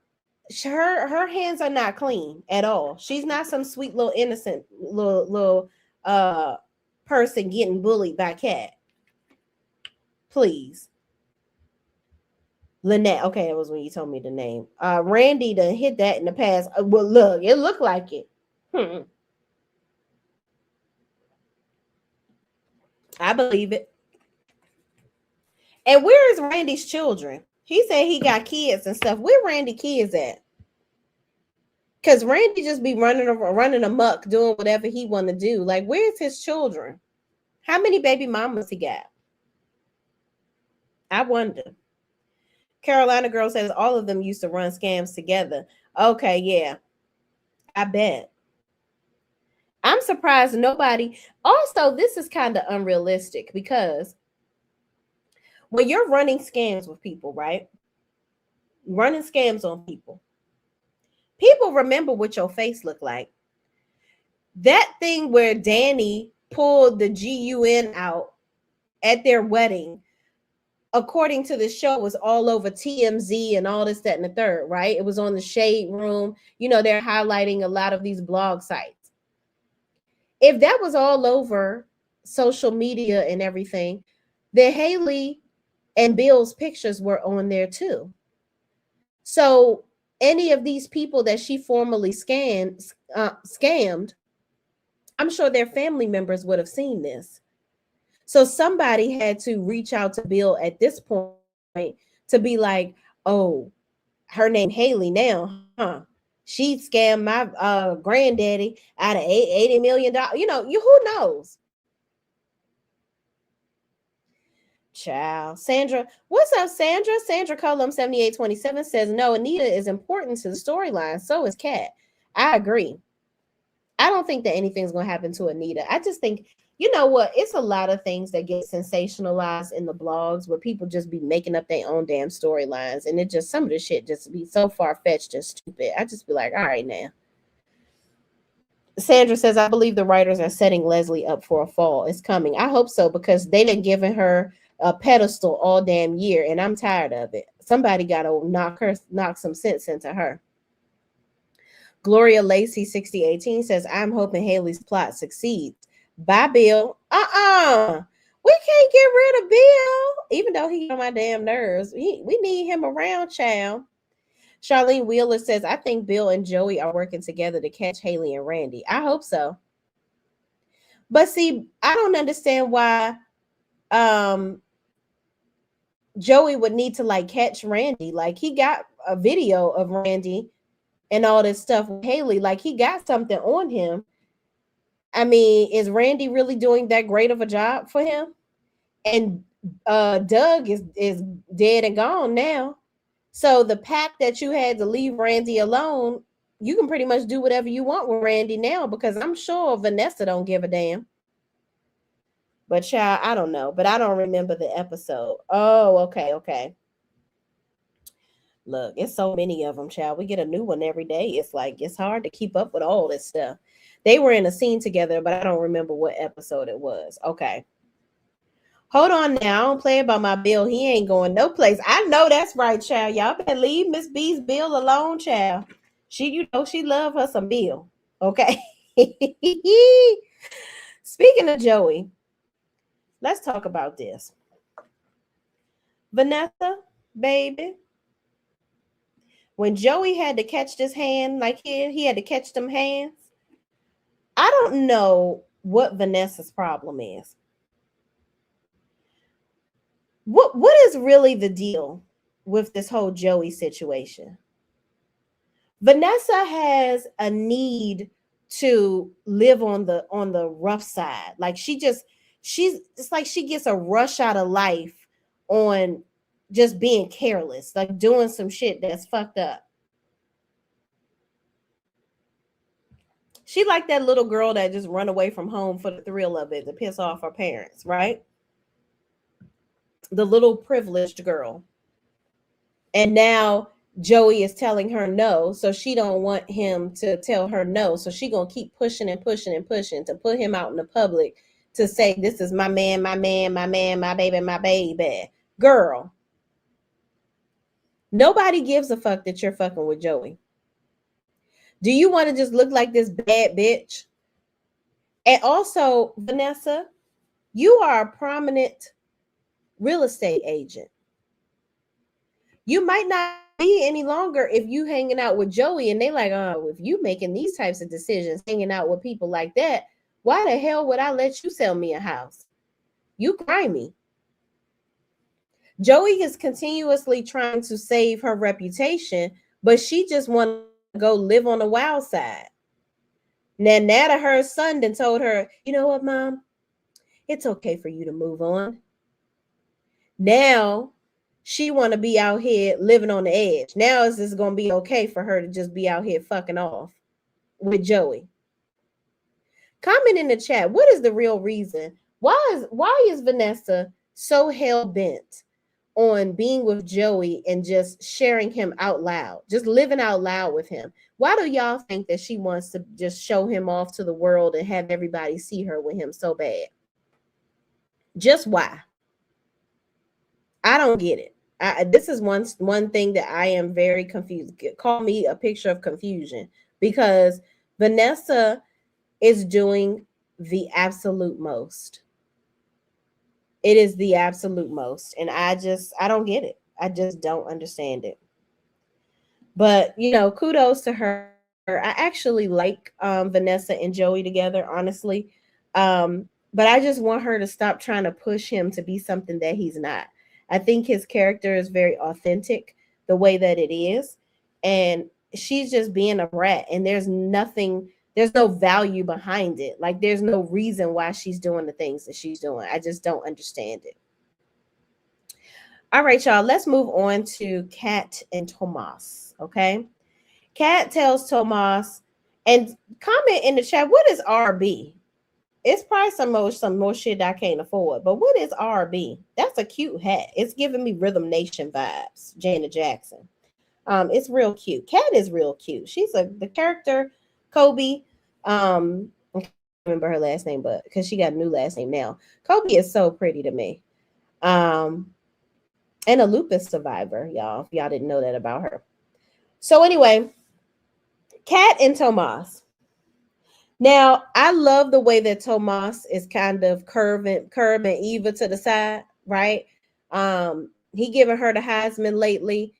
her hands are not clean at all. She's not some sweet little innocent little person getting bullied by Cat. Please. Lynette, okay, that was when you told me the name. Randy done hit that in the past. Well, look, it looked like it. I believe it. And where is Randy's children? He said he got kids and stuff. Where Randy kids at? Because Randy just be running amok, doing whatever he want to do. Like, where's his children? How many baby mamas he got? I wonder. Carolina Girl says all of them used to run scams together. Okay, yeah. I bet. I'm surprised nobody. Also, this is kind of unrealistic because when you're running scams with people, right? Running scams on people. People remember what your face looked like. That thing where Danny pulled the GUN out at their wedding, according to the show, was all over TMZ and all this, that, and the third, right? It was on the Shade Room. You know, they're highlighting a lot of these blog sites. If that was all over social media and everything, then Haley and Bill's pictures were on there too. So any of these people that she formerly scammed, I'm sure their family members would have seen this. So somebody had to reach out to Bill at this point to be like, oh, her name Haley now, huh? She scammed my granddaddy out of $80 million. You know, who knows? Child. Sandra, what's up, Sandra? Sandra Cullum 7827 says, no, Anita is important to the storyline. So is Kat. I agree. I don't think that anything's going to happen to Anita. I just think, you know what? It's a lot of things that get sensationalized in the blogs where people just be making up their own damn storylines. And it just, some of the shit just be so far-fetched and stupid. I just be like, all right now. Sandra says, I believe the writers are setting Leslie up for a fall. It's coming. I hope so, because they done given her a pedestal all damn year, and I'm tired of it. Somebody got to knock some sense into her. Gloria Lacey 6018 says, I'm hoping Haley's plot succeeds. Bye, Bill. We can't get rid of Bill, even though he on my damn nerves. We need him around, child. Charlene Wheeler says, I think Bill and Joey are working together to catch Haley and Randy. I hope so. But see, I don't understand why Joey would need to like catch Randy. Like, he got a video of Randy and all this stuff with Haley. Like, he got something on him. I mean, is Randy really doing that great of a job for him? And Doug is dead and gone now. So the pact that you had to leave Randy alone, you can pretty much do whatever you want with Randy now, because I'm sure Vanessa don't give a damn. But child, I don't know. But I don't remember the episode. Oh, okay. Look, it's so many of them, child. We get a new one every day. It's like, it's hard to keep up with all this stuff. They were in a scene together, but I don't remember what episode it was. Okay. Hold on now. I don't play about my Bill. He ain't going no place. I know that's right, child. Y'all better leave Miss B's Bill alone, child. She love her some Bill. Okay. Speaking of Joey, let's talk about this. Vanessa, baby. When Joey had to catch this hand, like he had to catch them hands. I don't know what Vanessa's problem is. What is really the deal with this whole Joey situation? Vanessa has a need to live on the rough side. Like she's it's like she gets a rush out of life on just being careless, like doing some shit that's fucked up. She like that little girl that just run away from home for the thrill of it to piss off her parents, right? The little privileged girl. And now Joey is telling her no, so she don't want him to tell her no, so she gonna keep pushing and pushing and pushing to put him out in the public to say this is my man, my man, my man, my baby, my baby. Girl, nobody gives a fuck that you're fucking with Joey. Do you want to just look like this bad bitch? And also, Vanessa, you are a prominent real estate agent. You might not be any longer if you hanging out with Joey and they like, oh, if you making these types of decisions, hanging out with people like that, why the hell would I let you sell me a house? You grimy. Joey is continuously trying to save her reputation, but she just want to go live on the wild side. Now that her son then told her, you know what, Mom? It's okay for you to move on. Now she want to be out here living on the edge. Now is this going to be okay for her to just be out here fucking off with Joey? Comment in the chat. What is the real reason? Why is Vanessa so hell bent on being with Joey and just sharing him out loud, just living out loud with him? Why do y'all think that she wants to just show him off to the world and have everybody see her with him so bad? Just why? I don't get it. This is one thing that I am very confused. Call me a picture of confusion, because Vanessa is doing the absolute most. It is the absolute most. And I don't get it. I just don't understand it. But, kudos to her. I actually like Vanessa and Joey together, honestly. But I just want her to stop trying to push him to be something that he's not. I think his character is very authentic the way that it is. And she's just being a brat. And there's no value behind it. Like, there's no reason why she's doing the things that she's doing. I just don't understand it. All right, y'all, let's move on to Kat and Tomas, okay? Kat tells Tomas, and comment in the chat, what is RB? It's probably some more shit I can't afford, but what is RB? That's a cute hat. It's giving me Rhythm Nation vibes, Janet Jackson. It's real cute. Kat is real cute. She's the character, Kobe. I can't remember her last name, but because she got a new last name now. Kobe is so pretty to me. And a lupus survivor, y'all, if y'all didn't know that about her. So anyway, Kat and Tomas. Now, I love the way that Tomas is kind of curving Eva to the side, right? He giving her the Heisman lately.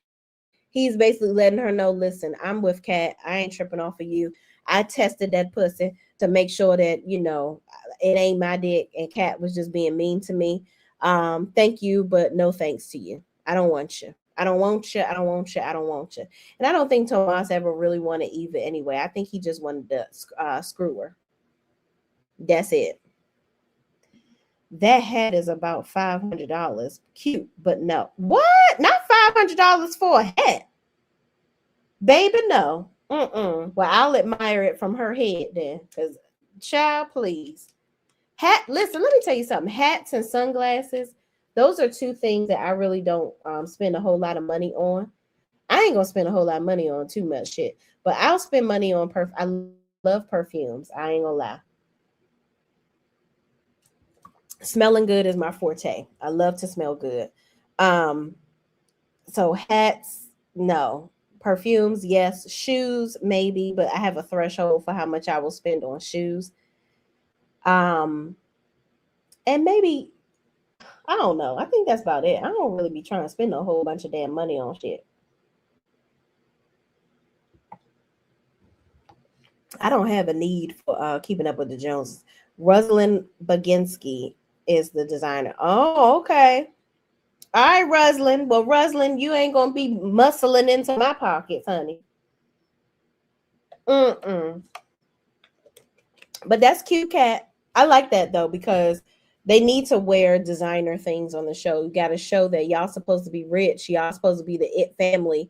He's basically letting her know, listen, I'm with Kat. I ain't tripping off of you. I tested that pussy to make sure that, it ain't my dick, and Kat was just being mean to me. Thank you, but no thanks to you. I don't want you. I don't want you. I don't want you. I don't want you. And I don't think Tomas ever really wanted Eva anyway. I think he just wanted to screw her. That's it. That hat is about $500. Cute, but no. What? Not $500 for a hat. Baby, no. Well, I'll admire it from her head then. Because, child, please. Listen, let me tell you something. Hats and sunglasses, those are two things that I really don't spend a whole lot of money on. I ain't gonna spend a whole lot of money on too much shit, but I'll spend money on I love perfumes. I ain't gonna lie. Smelling good is my forte. I love to smell good. So hats, no. Perfumes, yes. Shoes, maybe, but I have a threshold for how much I will spend on shoes. And maybe, I don't know. I think that's about it. I don't really be trying to spend a whole bunch of damn money on shit. I don't have a need for keeping up with the Joneses. Rosalind Baginski is the designer. Oh, okay. All right, Rosalind. Well, Rosalind, you ain't going to be muscling into my pockets, honey. Mm-mm. But that's cute, Cat. I like that though because they need to wear designer things on the show. You got to show that y'all supposed to be rich. Y'all supposed to be the it family.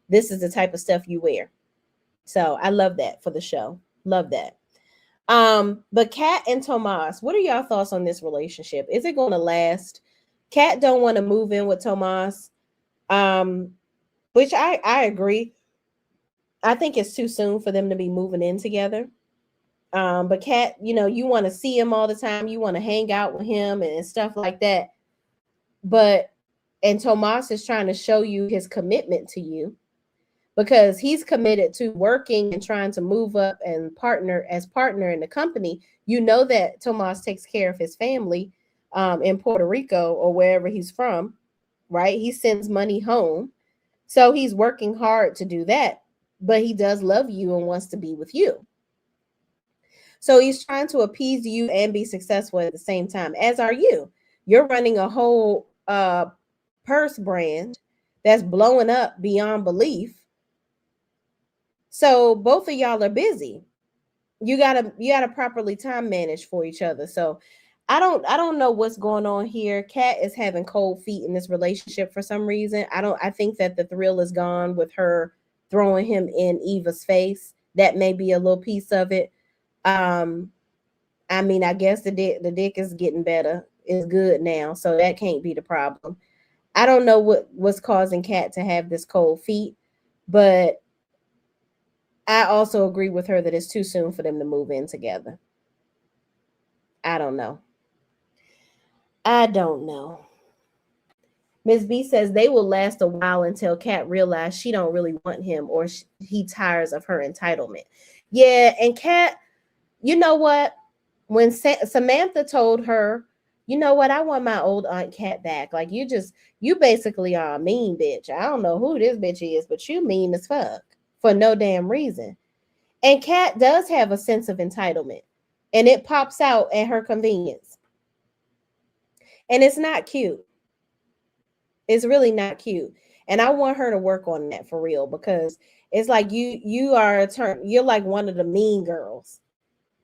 This is the type of stuff you wear. So I love that for the show. Love that. But Kat and Tomas, what are y'all thoughts on this relationship? Is it going to last? Kat don't want to move in with Tomas, um, which I agree. I think it's too soon for them to be moving in together. But Kat, you want to see him all the time. You want to hang out with him and stuff like that. But and Tomas is trying to show you his commitment to you because he's committed to working and trying to move up and partner in the company. You know that Tomas takes care of his family in Puerto Rico or wherever he's from, right? He sends money home. So he's working hard to do that, but he does love you and wants to be with you. So he's trying to appease you and be successful at the same time, as are you. You're running a whole purse brand that's blowing up beyond belief. So both of y'all are busy. You gotta properly time manage for each other. So I don't know what's going on here. Kat is having cold feet in this relationship for some reason. I think that the thrill is gone with her throwing him in Eva's face. That may be a little piece of it. Um, I mean, I guess the dick is getting better. It's good now, so that can't be the problem. I don't know what's causing Kat to have this cold feet, but I also agree with her that it's too soon for them to move in together. I don't know. I don't know. Miss B says they will last a while until Kat realizes she don't really want him or he tires of her entitlement. Yeah, and Kat, you know what? When Samantha told her, you know what, I want my old Aunt Kat back. Like you basically are a mean bitch. I don't know who this bitch is, but you mean as fuck for no damn reason. And Kat does have a sense of entitlement, and it pops out at her convenience. And it's not cute. It's really not cute. And I want her to work on that for real because it's like you are you're like one of the mean girls.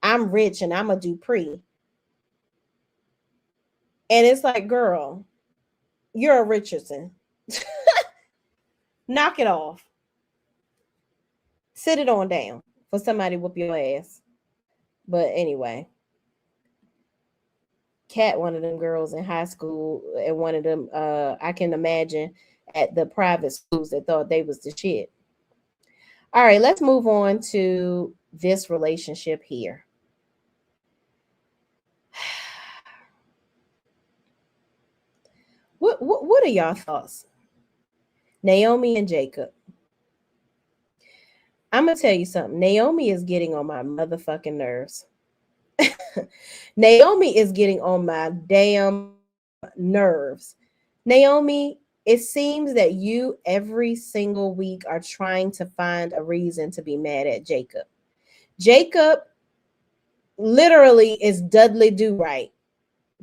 I'm rich and I'm a Dupree. And it's like, girl, you're a Richardson. Knock it off. Sit it on down for somebody whoop your ass. But anyway, Kat, one of them girls in high school, and one of them, I can imagine at the private schools that thought they was the shit. All right, let's move on to this relationship here. What are y'all thoughts? Naomi and Jacob. I'm gonna tell you something. Naomi is getting on my motherfucking nerves. Naomi is getting on my damn nerves. Naomi, it seems that you every single week are trying to find a reason to be mad at Jacob. Jacob literally is Dudley Do Right.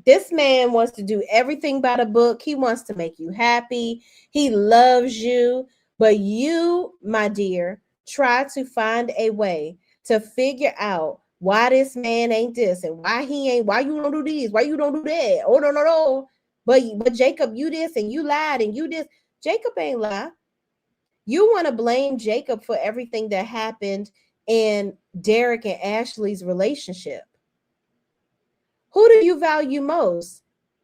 This man wants to do everything by the book. He wants to make you happy. He loves you. But you, my dear, try to find a way to figure out why this man ain't this and why you don't do this, why you don't do that. Oh, no, no, no. But Jacob, you this and you lied and you this. Jacob ain't lie. You want to blame Jacob for everything that happened in Derek and Ashley's relationship. Who do you value most?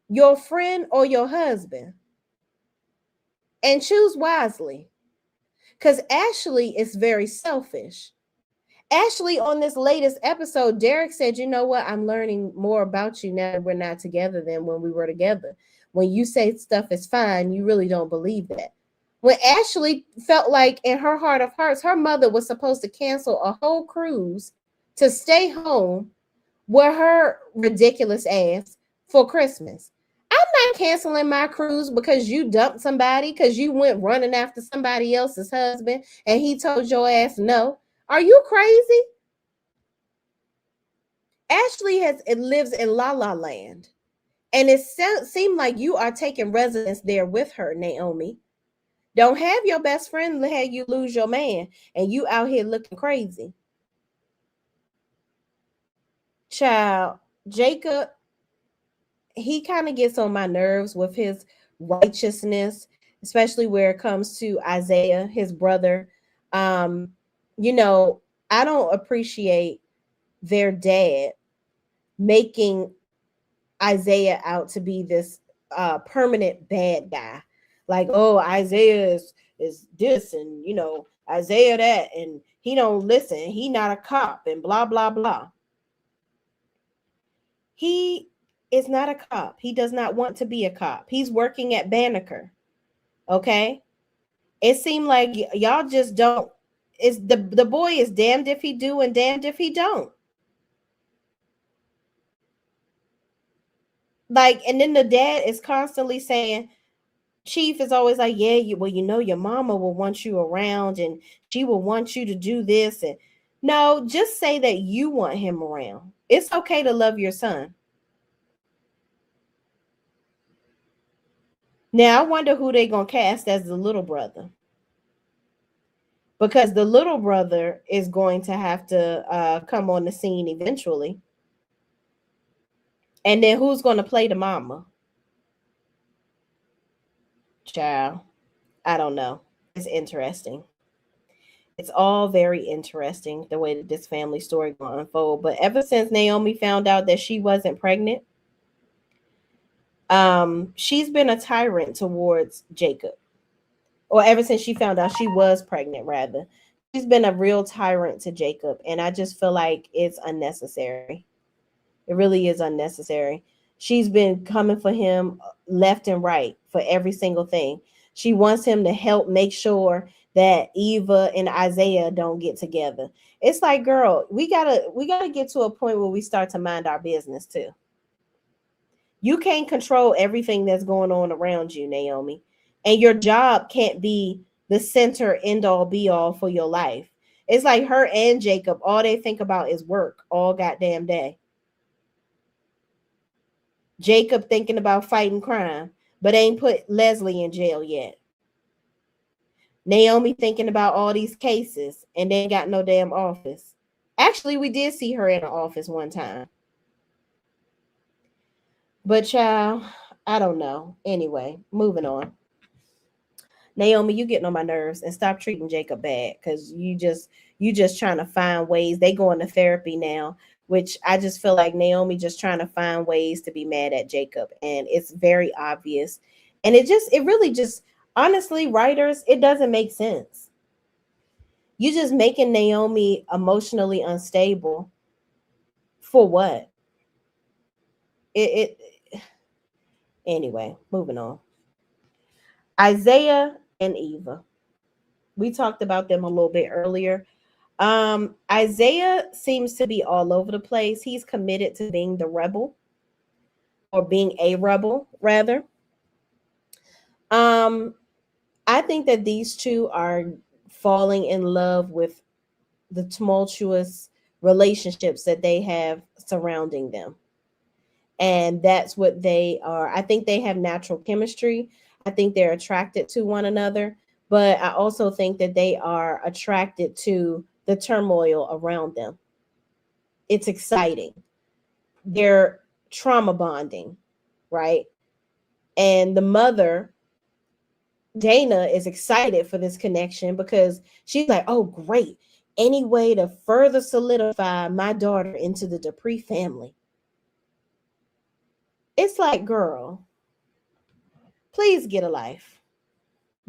Your friend or your husband? And choose wisely. Because Ashley is very selfish. Ashley, on this latest episode, Derek said, you know what? I'm learning more about you now that we're not together than when we were together. When you say stuff is fine, you really don't believe that. When Ashley felt like in her heart of hearts, her mother was supposed to cancel a whole cruise to stay home with her ridiculous ass for Christmas. I'm not canceling my cruise because you dumped somebody, because you went running after somebody else's husband and he told your ass no. Are you crazy? Ashley lives in La La Land, and it seemed like you are taking residence there with her, Naomi. Don't have your best friend have you lose your man, and you out here looking crazy. Child, Jacob, he kind of gets on my nerves with his righteousness, especially where it comes to Isaiah, his brother. Um, you know, I don't appreciate their dad making Isaiah out to be this permanent bad guy. Like, oh, Isaiah is this and Isaiah that and he don't listen. He not a cop and blah blah blah. He is not a cop. He does not want to be a cop. He's working at Banneker. Okay? It seemed like y'all just don't. It's the boy is damned if he do and damned if he don't. Like, and then the dad is constantly saying, Chief is always like, yeah, your mama will want you around and she will want you to do this. And no, just say that you want him around. It's okay to love your son. Now, I wonder who they going to cast as the little brother. Because the little brother is going to have to come on the scene eventually. And then who's going to play the mama? Child, I don't know. It's interesting. It's all very interesting the way that this family story going to unfold. But ever since Naomi found out that she wasn't pregnant, she's been a tyrant towards Jacob. Or ever since she found out she was pregnant, rather, she's been a real tyrant to Jacob, and I just feel like it's unnecessary. It really is unnecessary. She's been coming for him left and right for every single thing. She wants him to help make sure that Eva and Isaiah don't get together. It's like, girl, we gotta get to a point where we start to mind our business too. You can't control everything that's going on around you, Naomi. And your job can't be the center end all be all for your life. It's like her and Jacob, all they think about is work all goddamn day. Jacob thinking about fighting crime, but ain't put Leslie in jail yet. Naomi thinking about all these cases and they ain't got no damn office. Actually, we did see her in the office one time. But child, I don't know. Anyway, moving on. Naomi, you getting on my nerves and stop treating Jacob bad because you just trying to find ways. They going to therapy now, which I just feel like Naomi just trying to find ways to be mad at Jacob. And it's very obvious. And it really just honestly, writers, it doesn't make sense. You just making Naomi emotionally unstable for what? It anyway, moving on. Isaiah and Eva. We talked about them a little bit earlier. Isaiah seems to be all over the place. He's committed to being the rebel or being a rebel, rather. Um, I think that these two are falling in love with the tumultuous relationships that they have surrounding them. And that's what they are. I think they have natural chemistry. I think they're attracted to one another, but I also think that they are attracted to the turmoil around them. It's exciting. They're trauma bonding, right? And the mother, Dana, is excited for this connection because she's like, oh, great. Any way to further solidify my daughter into the Dupree family. It's like, girl, please get a life.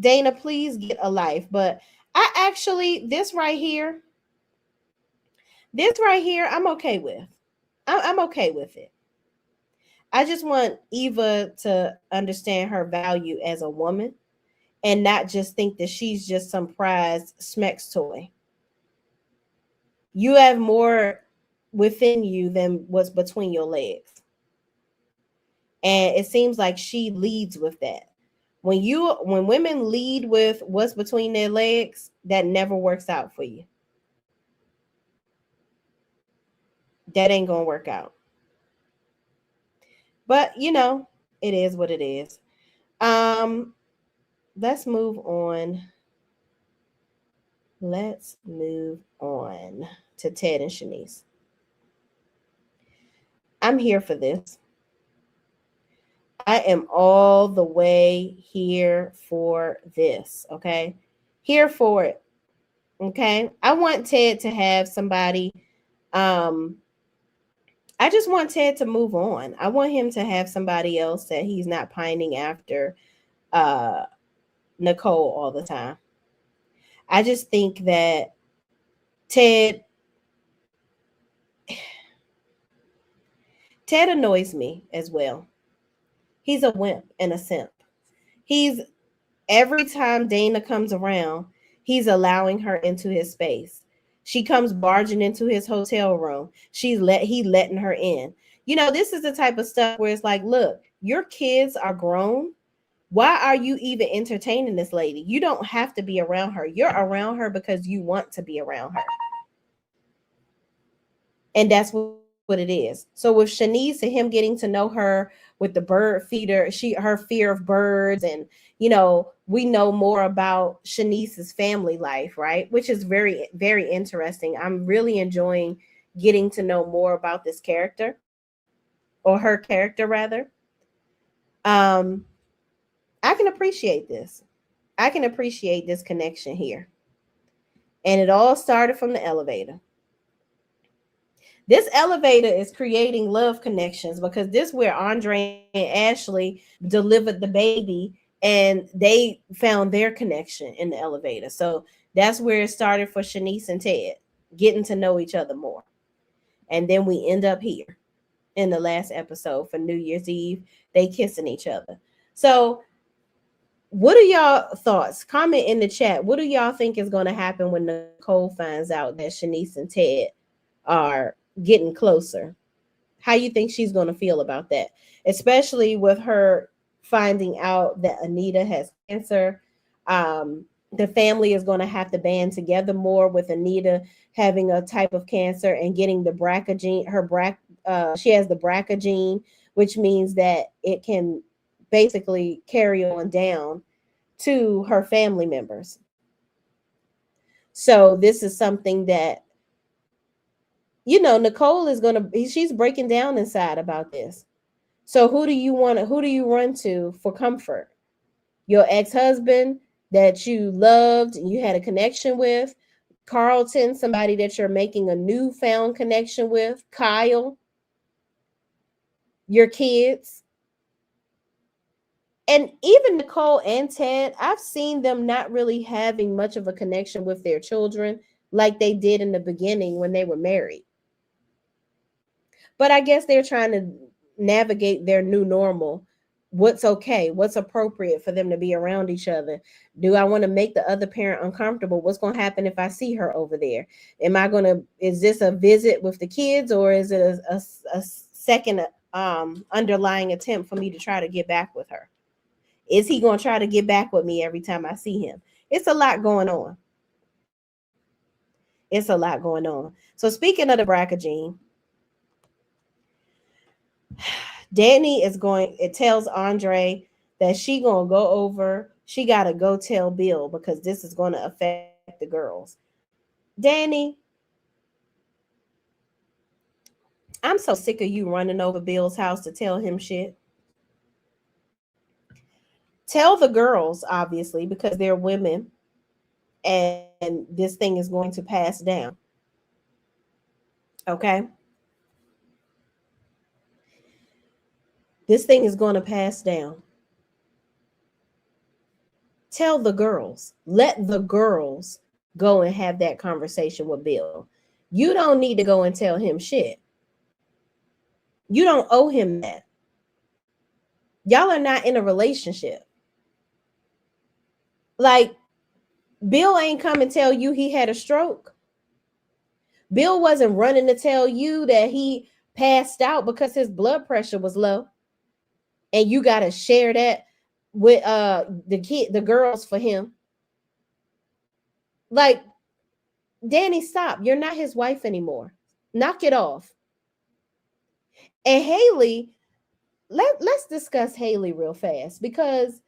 Dana, please get a life. But I actually, this right here, I'm okay with. I'm okay with it. I just want Eva to understand her value as a woman and not just think that she's just some prized Smex toy. You have more within you than what's between your legs. And it seems like she leads with that. When women lead with what's between their legs, that never works out for you. That ain't gonna work out. But it is what it is. Um, let's move on. Let's move on to Ted and Shanice. I'm here for this. I am all the way here for this. Okay. Here for it. Okay. I want Ted to have somebody. Um, I just want Ted to move on. I want him to have somebody else that he's not pining after uh Nicole all the time. I just think that Ted Ted annoys me as well. He's a wimp and a simp. He's every time Dana comes around, he's allowing her into his space. She comes barging into his hotel room. He letting her in. You know, this is the type of stuff where it's like, look, your kids are grown. Why are you even entertaining this lady? You don't have to be around her. You're around her because you want to be around her. And that's what it is. So with Shanice and him getting to know her with the bird feeder, her fear of birds, and we know more about Shanice's family life, right? Which is very, very interesting. I'm really enjoying getting to know more about this character, or her character rather. Um, I can appreciate this. I can appreciate this connection here. And it all started from the elevator. This elevator is creating love connections because this is where Andre and Ashley delivered the baby, and they found their connection in the elevator. So that's where it started for Shanice and Ted, getting to know each other more. And then we end up here in the last episode for New Year's Eve. They kissing each other. So what are y'all thoughts? Comment in the chat. What do y'all think is going to happen when Nicole finds out that Shanice and Ted are getting closer? How you think she's going to feel about that, especially with her finding out that Anita has cancer. The family is going to have to band together more with Anita having a type of cancer and getting the BRCA gene. She has the BRCA gene, which means that it can basically carry on down to her family members. So this is something that Nicole is she's breaking down inside about this. So who do you run to for comfort? Your ex-husband that you loved and you had a connection with, Carlton, somebody that you're making a newfound connection with, Kyle, your kids. And even Nicole and Ted, I've seen them not really having much of a connection with their children like they did in the beginning when they were married. But I guess they're trying to navigate their new normal. What's okay? What's appropriate for them to be around each other? Do I want to make the other parent uncomfortable? What's going to happen if I see her over there? Is this a visit with the kids, or is it a second underlying attempt for me to try to get back with her? Is he going to try to get back with me every time I see him? It's a lot going on. It's a lot going on. So speaking of the BRCA gene, it tells Andre that she going to go over. She got to go tell Bill because this is going to affect the girls. Danny, I'm so sick of you running over Bill's house to tell him shit. Tell the girls, obviously, because they're women, and this thing is going to pass down. Okay? This thing is going to pass down. Tell the girls. Let the girls go and have that conversation with Bill. You don't need to go and tell him shit. You don't owe him that. Y'all are not in a relationship. Like, Bill ain't come and tell you he had a stroke. Bill wasn't running to tell you that he passed out because his blood pressure was low. And you got to share that with the girls for him. Like, Danny, stop. You're not his wife anymore. Knock it off. And Haley, let's discuss Haley real fast, because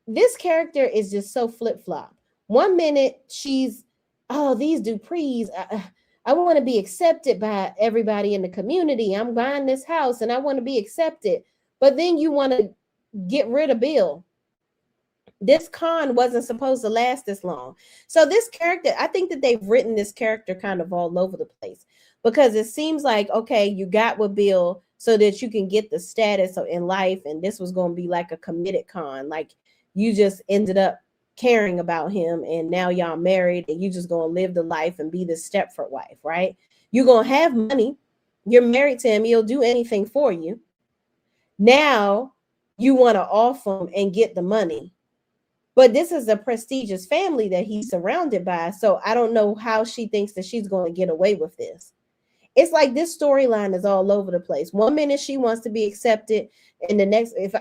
this character is just so flip-flop. One minute she's, oh, these Duprees, I want to be accepted by everybody in the community. I'm buying this house and I want to be accepted. But then you want to get rid of Bill. This con wasn't supposed to last this long. So this character, I think that they've written this character kind of all over the place, because it seems like, okay, you got with Bill so that you can get the status in life, and this was going to be like a committed con. Like, you just ended up caring about him, and now y'all married, and you just going to live the life and be the Stepford wife, right? You're going to have money. You're married to him. He'll do anything for you. Now you want to off him and get the money. But this is a prestigious family that he's surrounded by. So I don't know how she thinks that she's going to get away with this. It's like this storyline is all over the place. One minute she wants to be accepted, and the next, if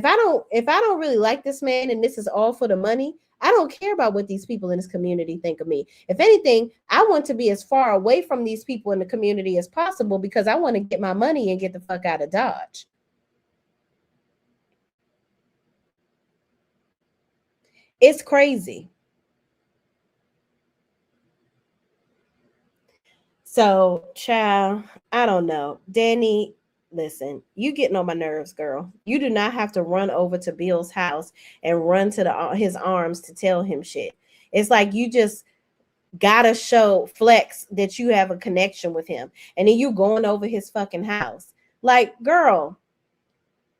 I don't really like this man and this is all for the money, I don't care about what these people in this community think of me. If anything, I want to be as far away from these people in the community as possible, because I want to get my money and get the fuck out of Dodge. It's crazy. So, child, I don't know. Danny, listen, you getting on my nerves, girl. You do not have to run over to Bill's house and run to his arms to tell him shit. It's like you just gotta show flex that you have a connection with him, and then you going over his fucking house. Like, girl,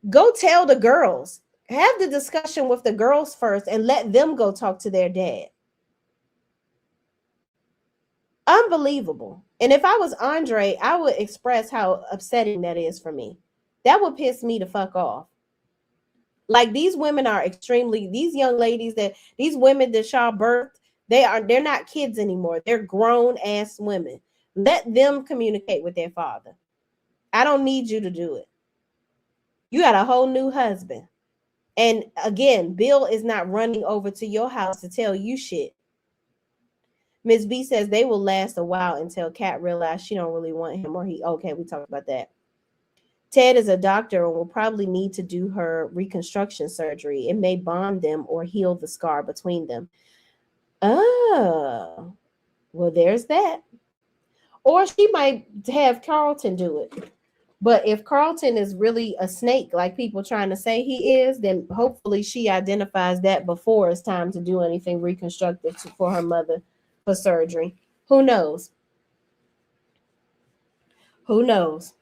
go tell the girls. Have the discussion with the girls first and let them go talk to their dad. Unbelievable. And if I was Andre, I would express how upsetting that is for me. That would piss me the fuck off. Like, these women are extremely, these young ladies, that these women that y'all birthed, they're not kids anymore. They're grown ass women. Let them communicate with their father. I don't need you to do it. You got a whole new husband. And again, Bill is not running over to your house to tell you shit. Miss B says they will last a while until Kat realizes she don't really want him, or he, okay, we talked about that. Ted is a doctor and will probably need to do her reconstruction surgery. It may bond them or heal the scar between them. Oh, well, there's that. Or she might have Carlton do it. But if Carlton is really a snake, like people trying to say he is, then hopefully she identifies that before it's time to do anything reconstructive for her mother for surgery. Who knows? Who knows?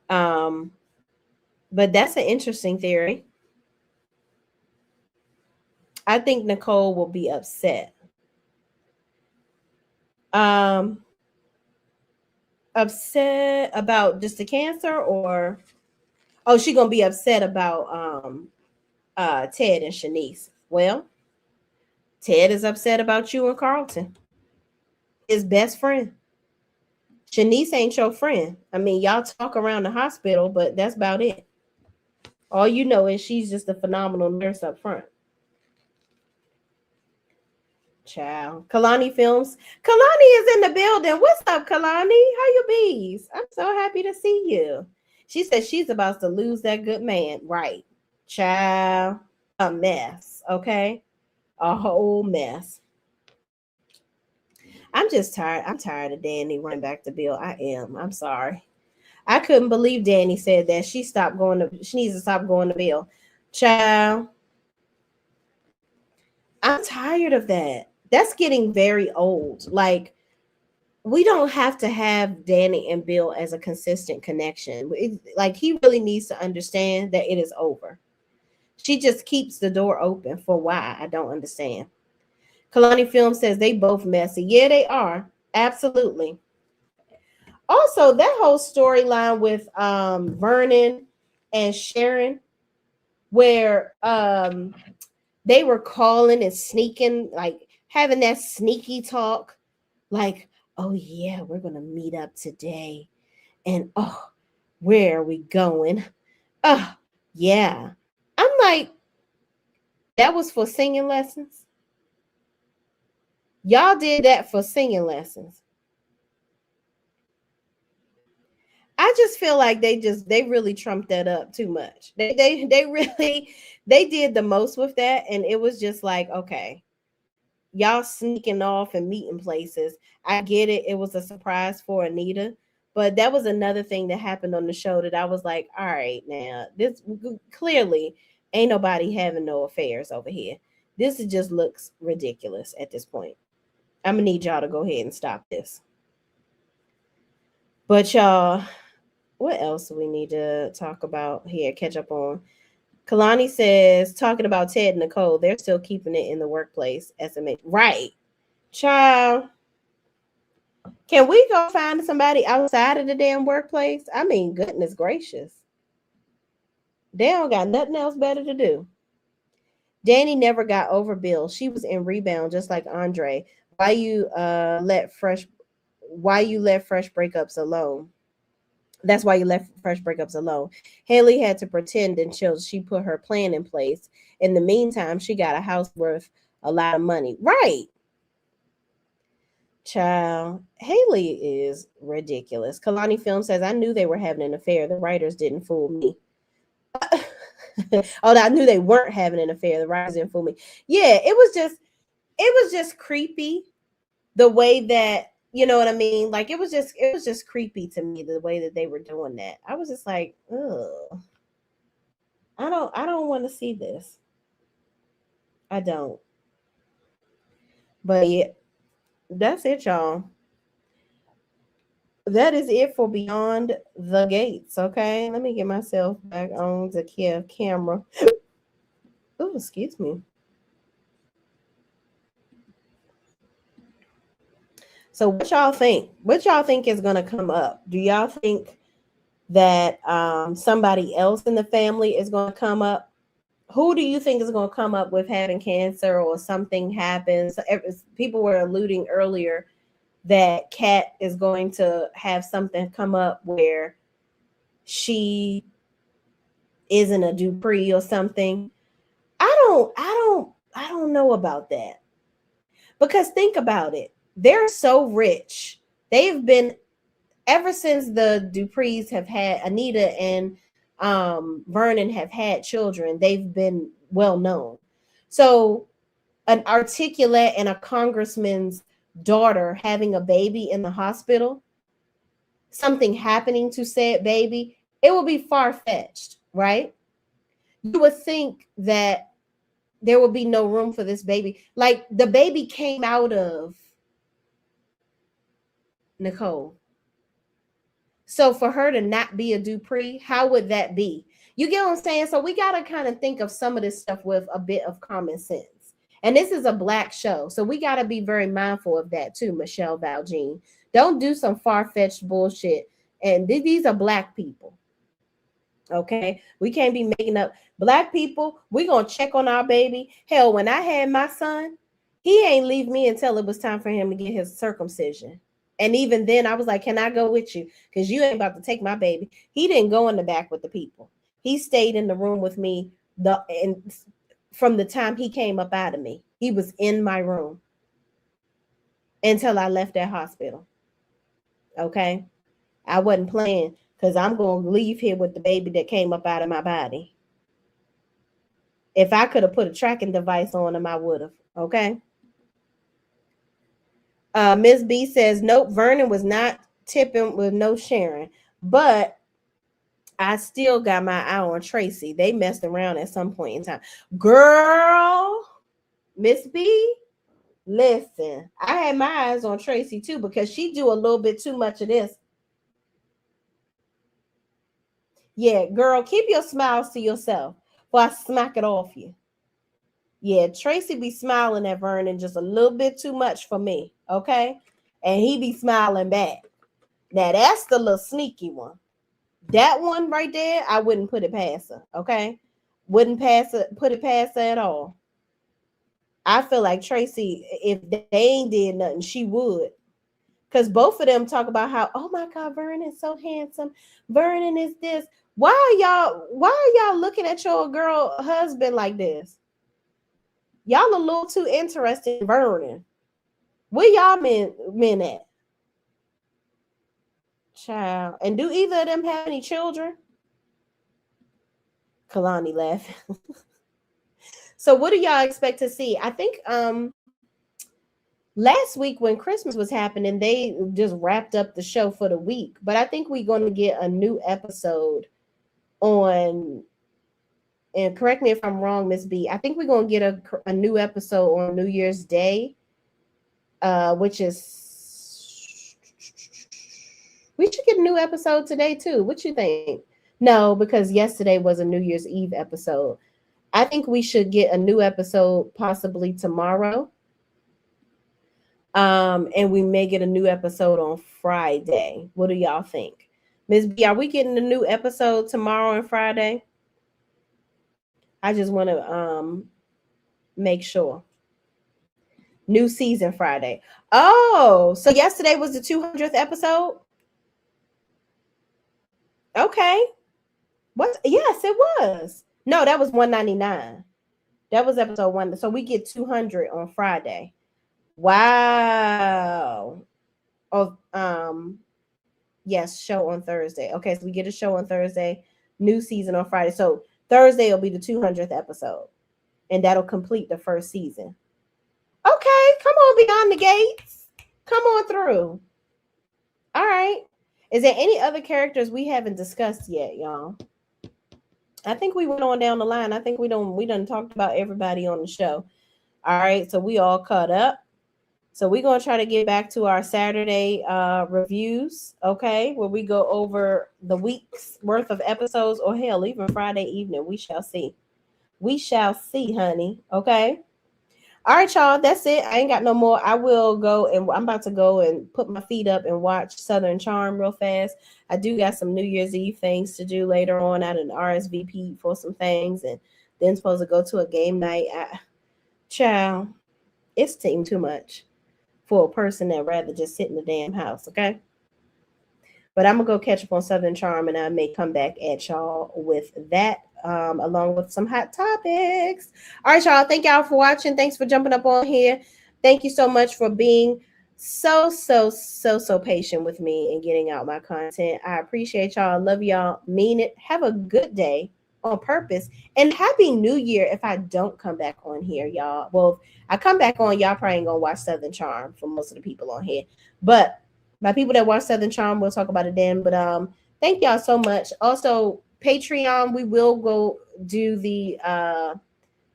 But that's an interesting theory. I think Nicole will be upset. Upset about just the cancer, or she gonna be upset about Ted and Shanice. Well, Ted is upset about you and Carlton, his best friend. Shanice ain't your friend. I mean, y'all talk around the hospital, but that's about it. All you know is she's just a phenomenal nurse up front. Child. Kalani Films. Kalani is in the building. What's up, Kalani? How you bees? I'm so happy to see you. She said she's about to lose that good man. Right. Child. A mess. Okay. A whole mess. I'm just tired. I'm tired of Danny running back to Bill. I am. I'm sorry. I couldn't believe Danny said that. She needs to stop going to Bill. Child. I'm tired of that. That's getting very old. Like, we don't have to have Danny and Bill as a consistent connection. Like, he really needs to understand that it is over. She just keeps the door open for why. I don't understand. Kalani Film says they both messy. Yeah, they are. Absolutely. Also, that whole storyline with Vernon and Sharon, where they were calling and sneaking, like having that sneaky talk, like, oh yeah, we're gonna meet up today, and oh, where are we going? Oh yeah. I'm like, that was for singing lessons. Y'all did that for singing lessons. I just feel like they really trumped that up too much. They really did the most with that, and it was just like, okay, y'all sneaking off and meeting places. I get it. It was a surprise for Anita. But that was another thing that happened on the show that I was like, all right, now this clearly ain't nobody having no affairs over here. This just looks ridiculous at this point. I'm gonna need y'all to go ahead and stop this. But y'all, what else do we need to talk about here? Catch up on. Kalani says, talking about Ted and Nicole, they're still keeping it in the workplace. SMA. Right. Child. Can we go find somebody outside of the damn workplace? I mean, goodness gracious. They don't got nothing else better to do. Danny never got over Bill. She was in rebound just like Andre. Why you let fresh breakups alone? That's why you left fresh breakups alone. Haley had to pretend until she put her plan in place. In the meantime, she got a house worth a lot of money. Right. Child, Haley is ridiculous. Kalani Film says, I knew they were having an affair. The writers didn't fool me. Oh, I knew they weren't having an affair. The writers didn't fool me. Yeah, it was just creepy the way that, you know what I mean? Like it was just creepy to me the way that they were doing that. I was just like, ugh. I don't want to see this. I don't. But yeah, that's it, y'all. That is it for Beyond the Gates. Okay, let me get myself back on the camera. Oh, excuse me. So, what y'all think? What y'all think is gonna come up? Do y'all think that somebody else in the family is gonna come up? Who do you think is gonna come up with having cancer or something happens? People were alluding earlier that Kat is going to have something come up where she isn't a Dupree or something. I don't know about that. Because think about it. They're so rich. They've been ever since the Duprees have had Anita and Vernon have had children, they've been well known. So an articulate and a congressman's daughter having a baby in the hospital, something happening to said baby, it will be far-fetched, right? You would think that there will be no room for this baby. Like the baby came out of Nicole. So for her to not be a Dupree, how would that be? You get what I'm saying? So we got to kind of think of some of this stuff with a bit of common sense. And this is a Black show. So we got to be very mindful of that too, Michelle Valjean. Don't do some far-fetched bullshit. And these are Black people. Okay? We can't be making up. Black people, we're going to check on our baby. Hell, when I had my son, he ain't leave me until it was time for him to get his circumcision. And even then, I was like, can I go with you? Because you ain't about to take my baby. He didn't go in the back with the people. He stayed in the room with me and from the time he came up out of me. He was in my room until I left that hospital. Okay? I wasn't playing because I'm going to leave here with the baby that came up out of my body. If I could have put a tracking device on him, I would have. Okay? Miss B says, nope, Vernon was not tipping with no sharing. But I still got my eye on Tracy. They messed around at some point in time. Girl, Miss B, listen, I had my eyes on Tracy too because she do a little bit too much of this. Yeah, girl, keep your smiles to yourself before I smack it off you. Yeah, Tracy be smiling at Vernon just a little bit too much for me, okay? And he be smiling back. Now, that's the little sneaky one. That one right there, I wouldn't put it past her, okay? Wouldn't put it past her at all. I feel like Tracy, if they ain't did nothing, she would. Because both of them talk about how, oh my God, Vernon is so handsome. Vernon is this. Why are y'all looking at your girl husband like this? Y'all a little too interested in Vernon. Where y'all men at? Child. And do either of them have any children? Kalani laughing. So what do y'all expect to see? I think last week when Christmas was happening, they just wrapped up the show for the week. But I think we're going to get a new episode on, and correct me if I'm wrong, Miss B. I think we're going to get a new episode on New Year's Day, which is, we should get a new episode today too. What you think? No, because yesterday was a New Year's Eve episode. I think we should get a new episode possibly tomorrow. And we may get a new episode on Friday. What do y'all think? Miss B, are we getting a new episode tomorrow and Friday? I just want to make sure. New season Friday. Oh, so yesterday was the 200th episode? Okay. What? Yes, it was. No, that was 199. That was episode 1. So we get 200 on Friday. Wow. Oh, yes, show on Thursday. Okay, so we get a show on Thursday, new season on Friday. So Thursday will be the 200th episode, and that'll complete the first season. Okay, come on, Beyond the Gates. Come on through. All right. Is there any other characters we haven't discussed yet, y'all? I think we went on down the line. I think we done talked about everybody on the show. All right, so we all caught up. So we're going to try to get back to our Saturday reviews, okay, where we go over the week's worth of episodes, or hell, even Friday evening. We shall see. We shall see, honey, okay? All right, y'all, that's it. I ain't got no more. I will go, and I'm about to go and put my feet up and watch Southern Charm real fast. I do got some New Year's Eve things to do later on. I done RSVP for some things, and then supposed to go to a game night. Child, it's taking too much for a person that rather just sit in the damn house, okay? But I'm going to go catch up on Southern Charm, and I may come back at y'all with that, along with some hot topics. All right, y'all. Thank y'all for watching. Thanks for jumping up on here. Thank you so much for being so patient with me and getting out my content. I appreciate y'all. Love y'all. Mean it. Have a good day on purpose. And Happy New Year if I don't come back on here, y'all. Well, if I come back on, y'all probably ain't gonna watch Southern Charm for most of the people on here. But my people that watch Southern Charm, we'll talk about it then. But thank y'all so much. Also, Patreon, we will go do the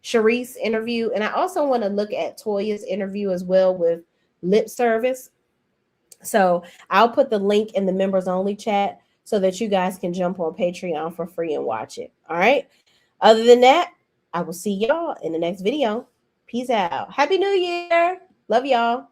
Sharice interview. And I also want to look at Toya's interview as well with Lip Service. So I'll put the link in the members only chat so that you guys can jump on Patreon for free and watch it. All right. Other than that, I will see y'all in the next video. Peace out. Happy New Year. Love y'all.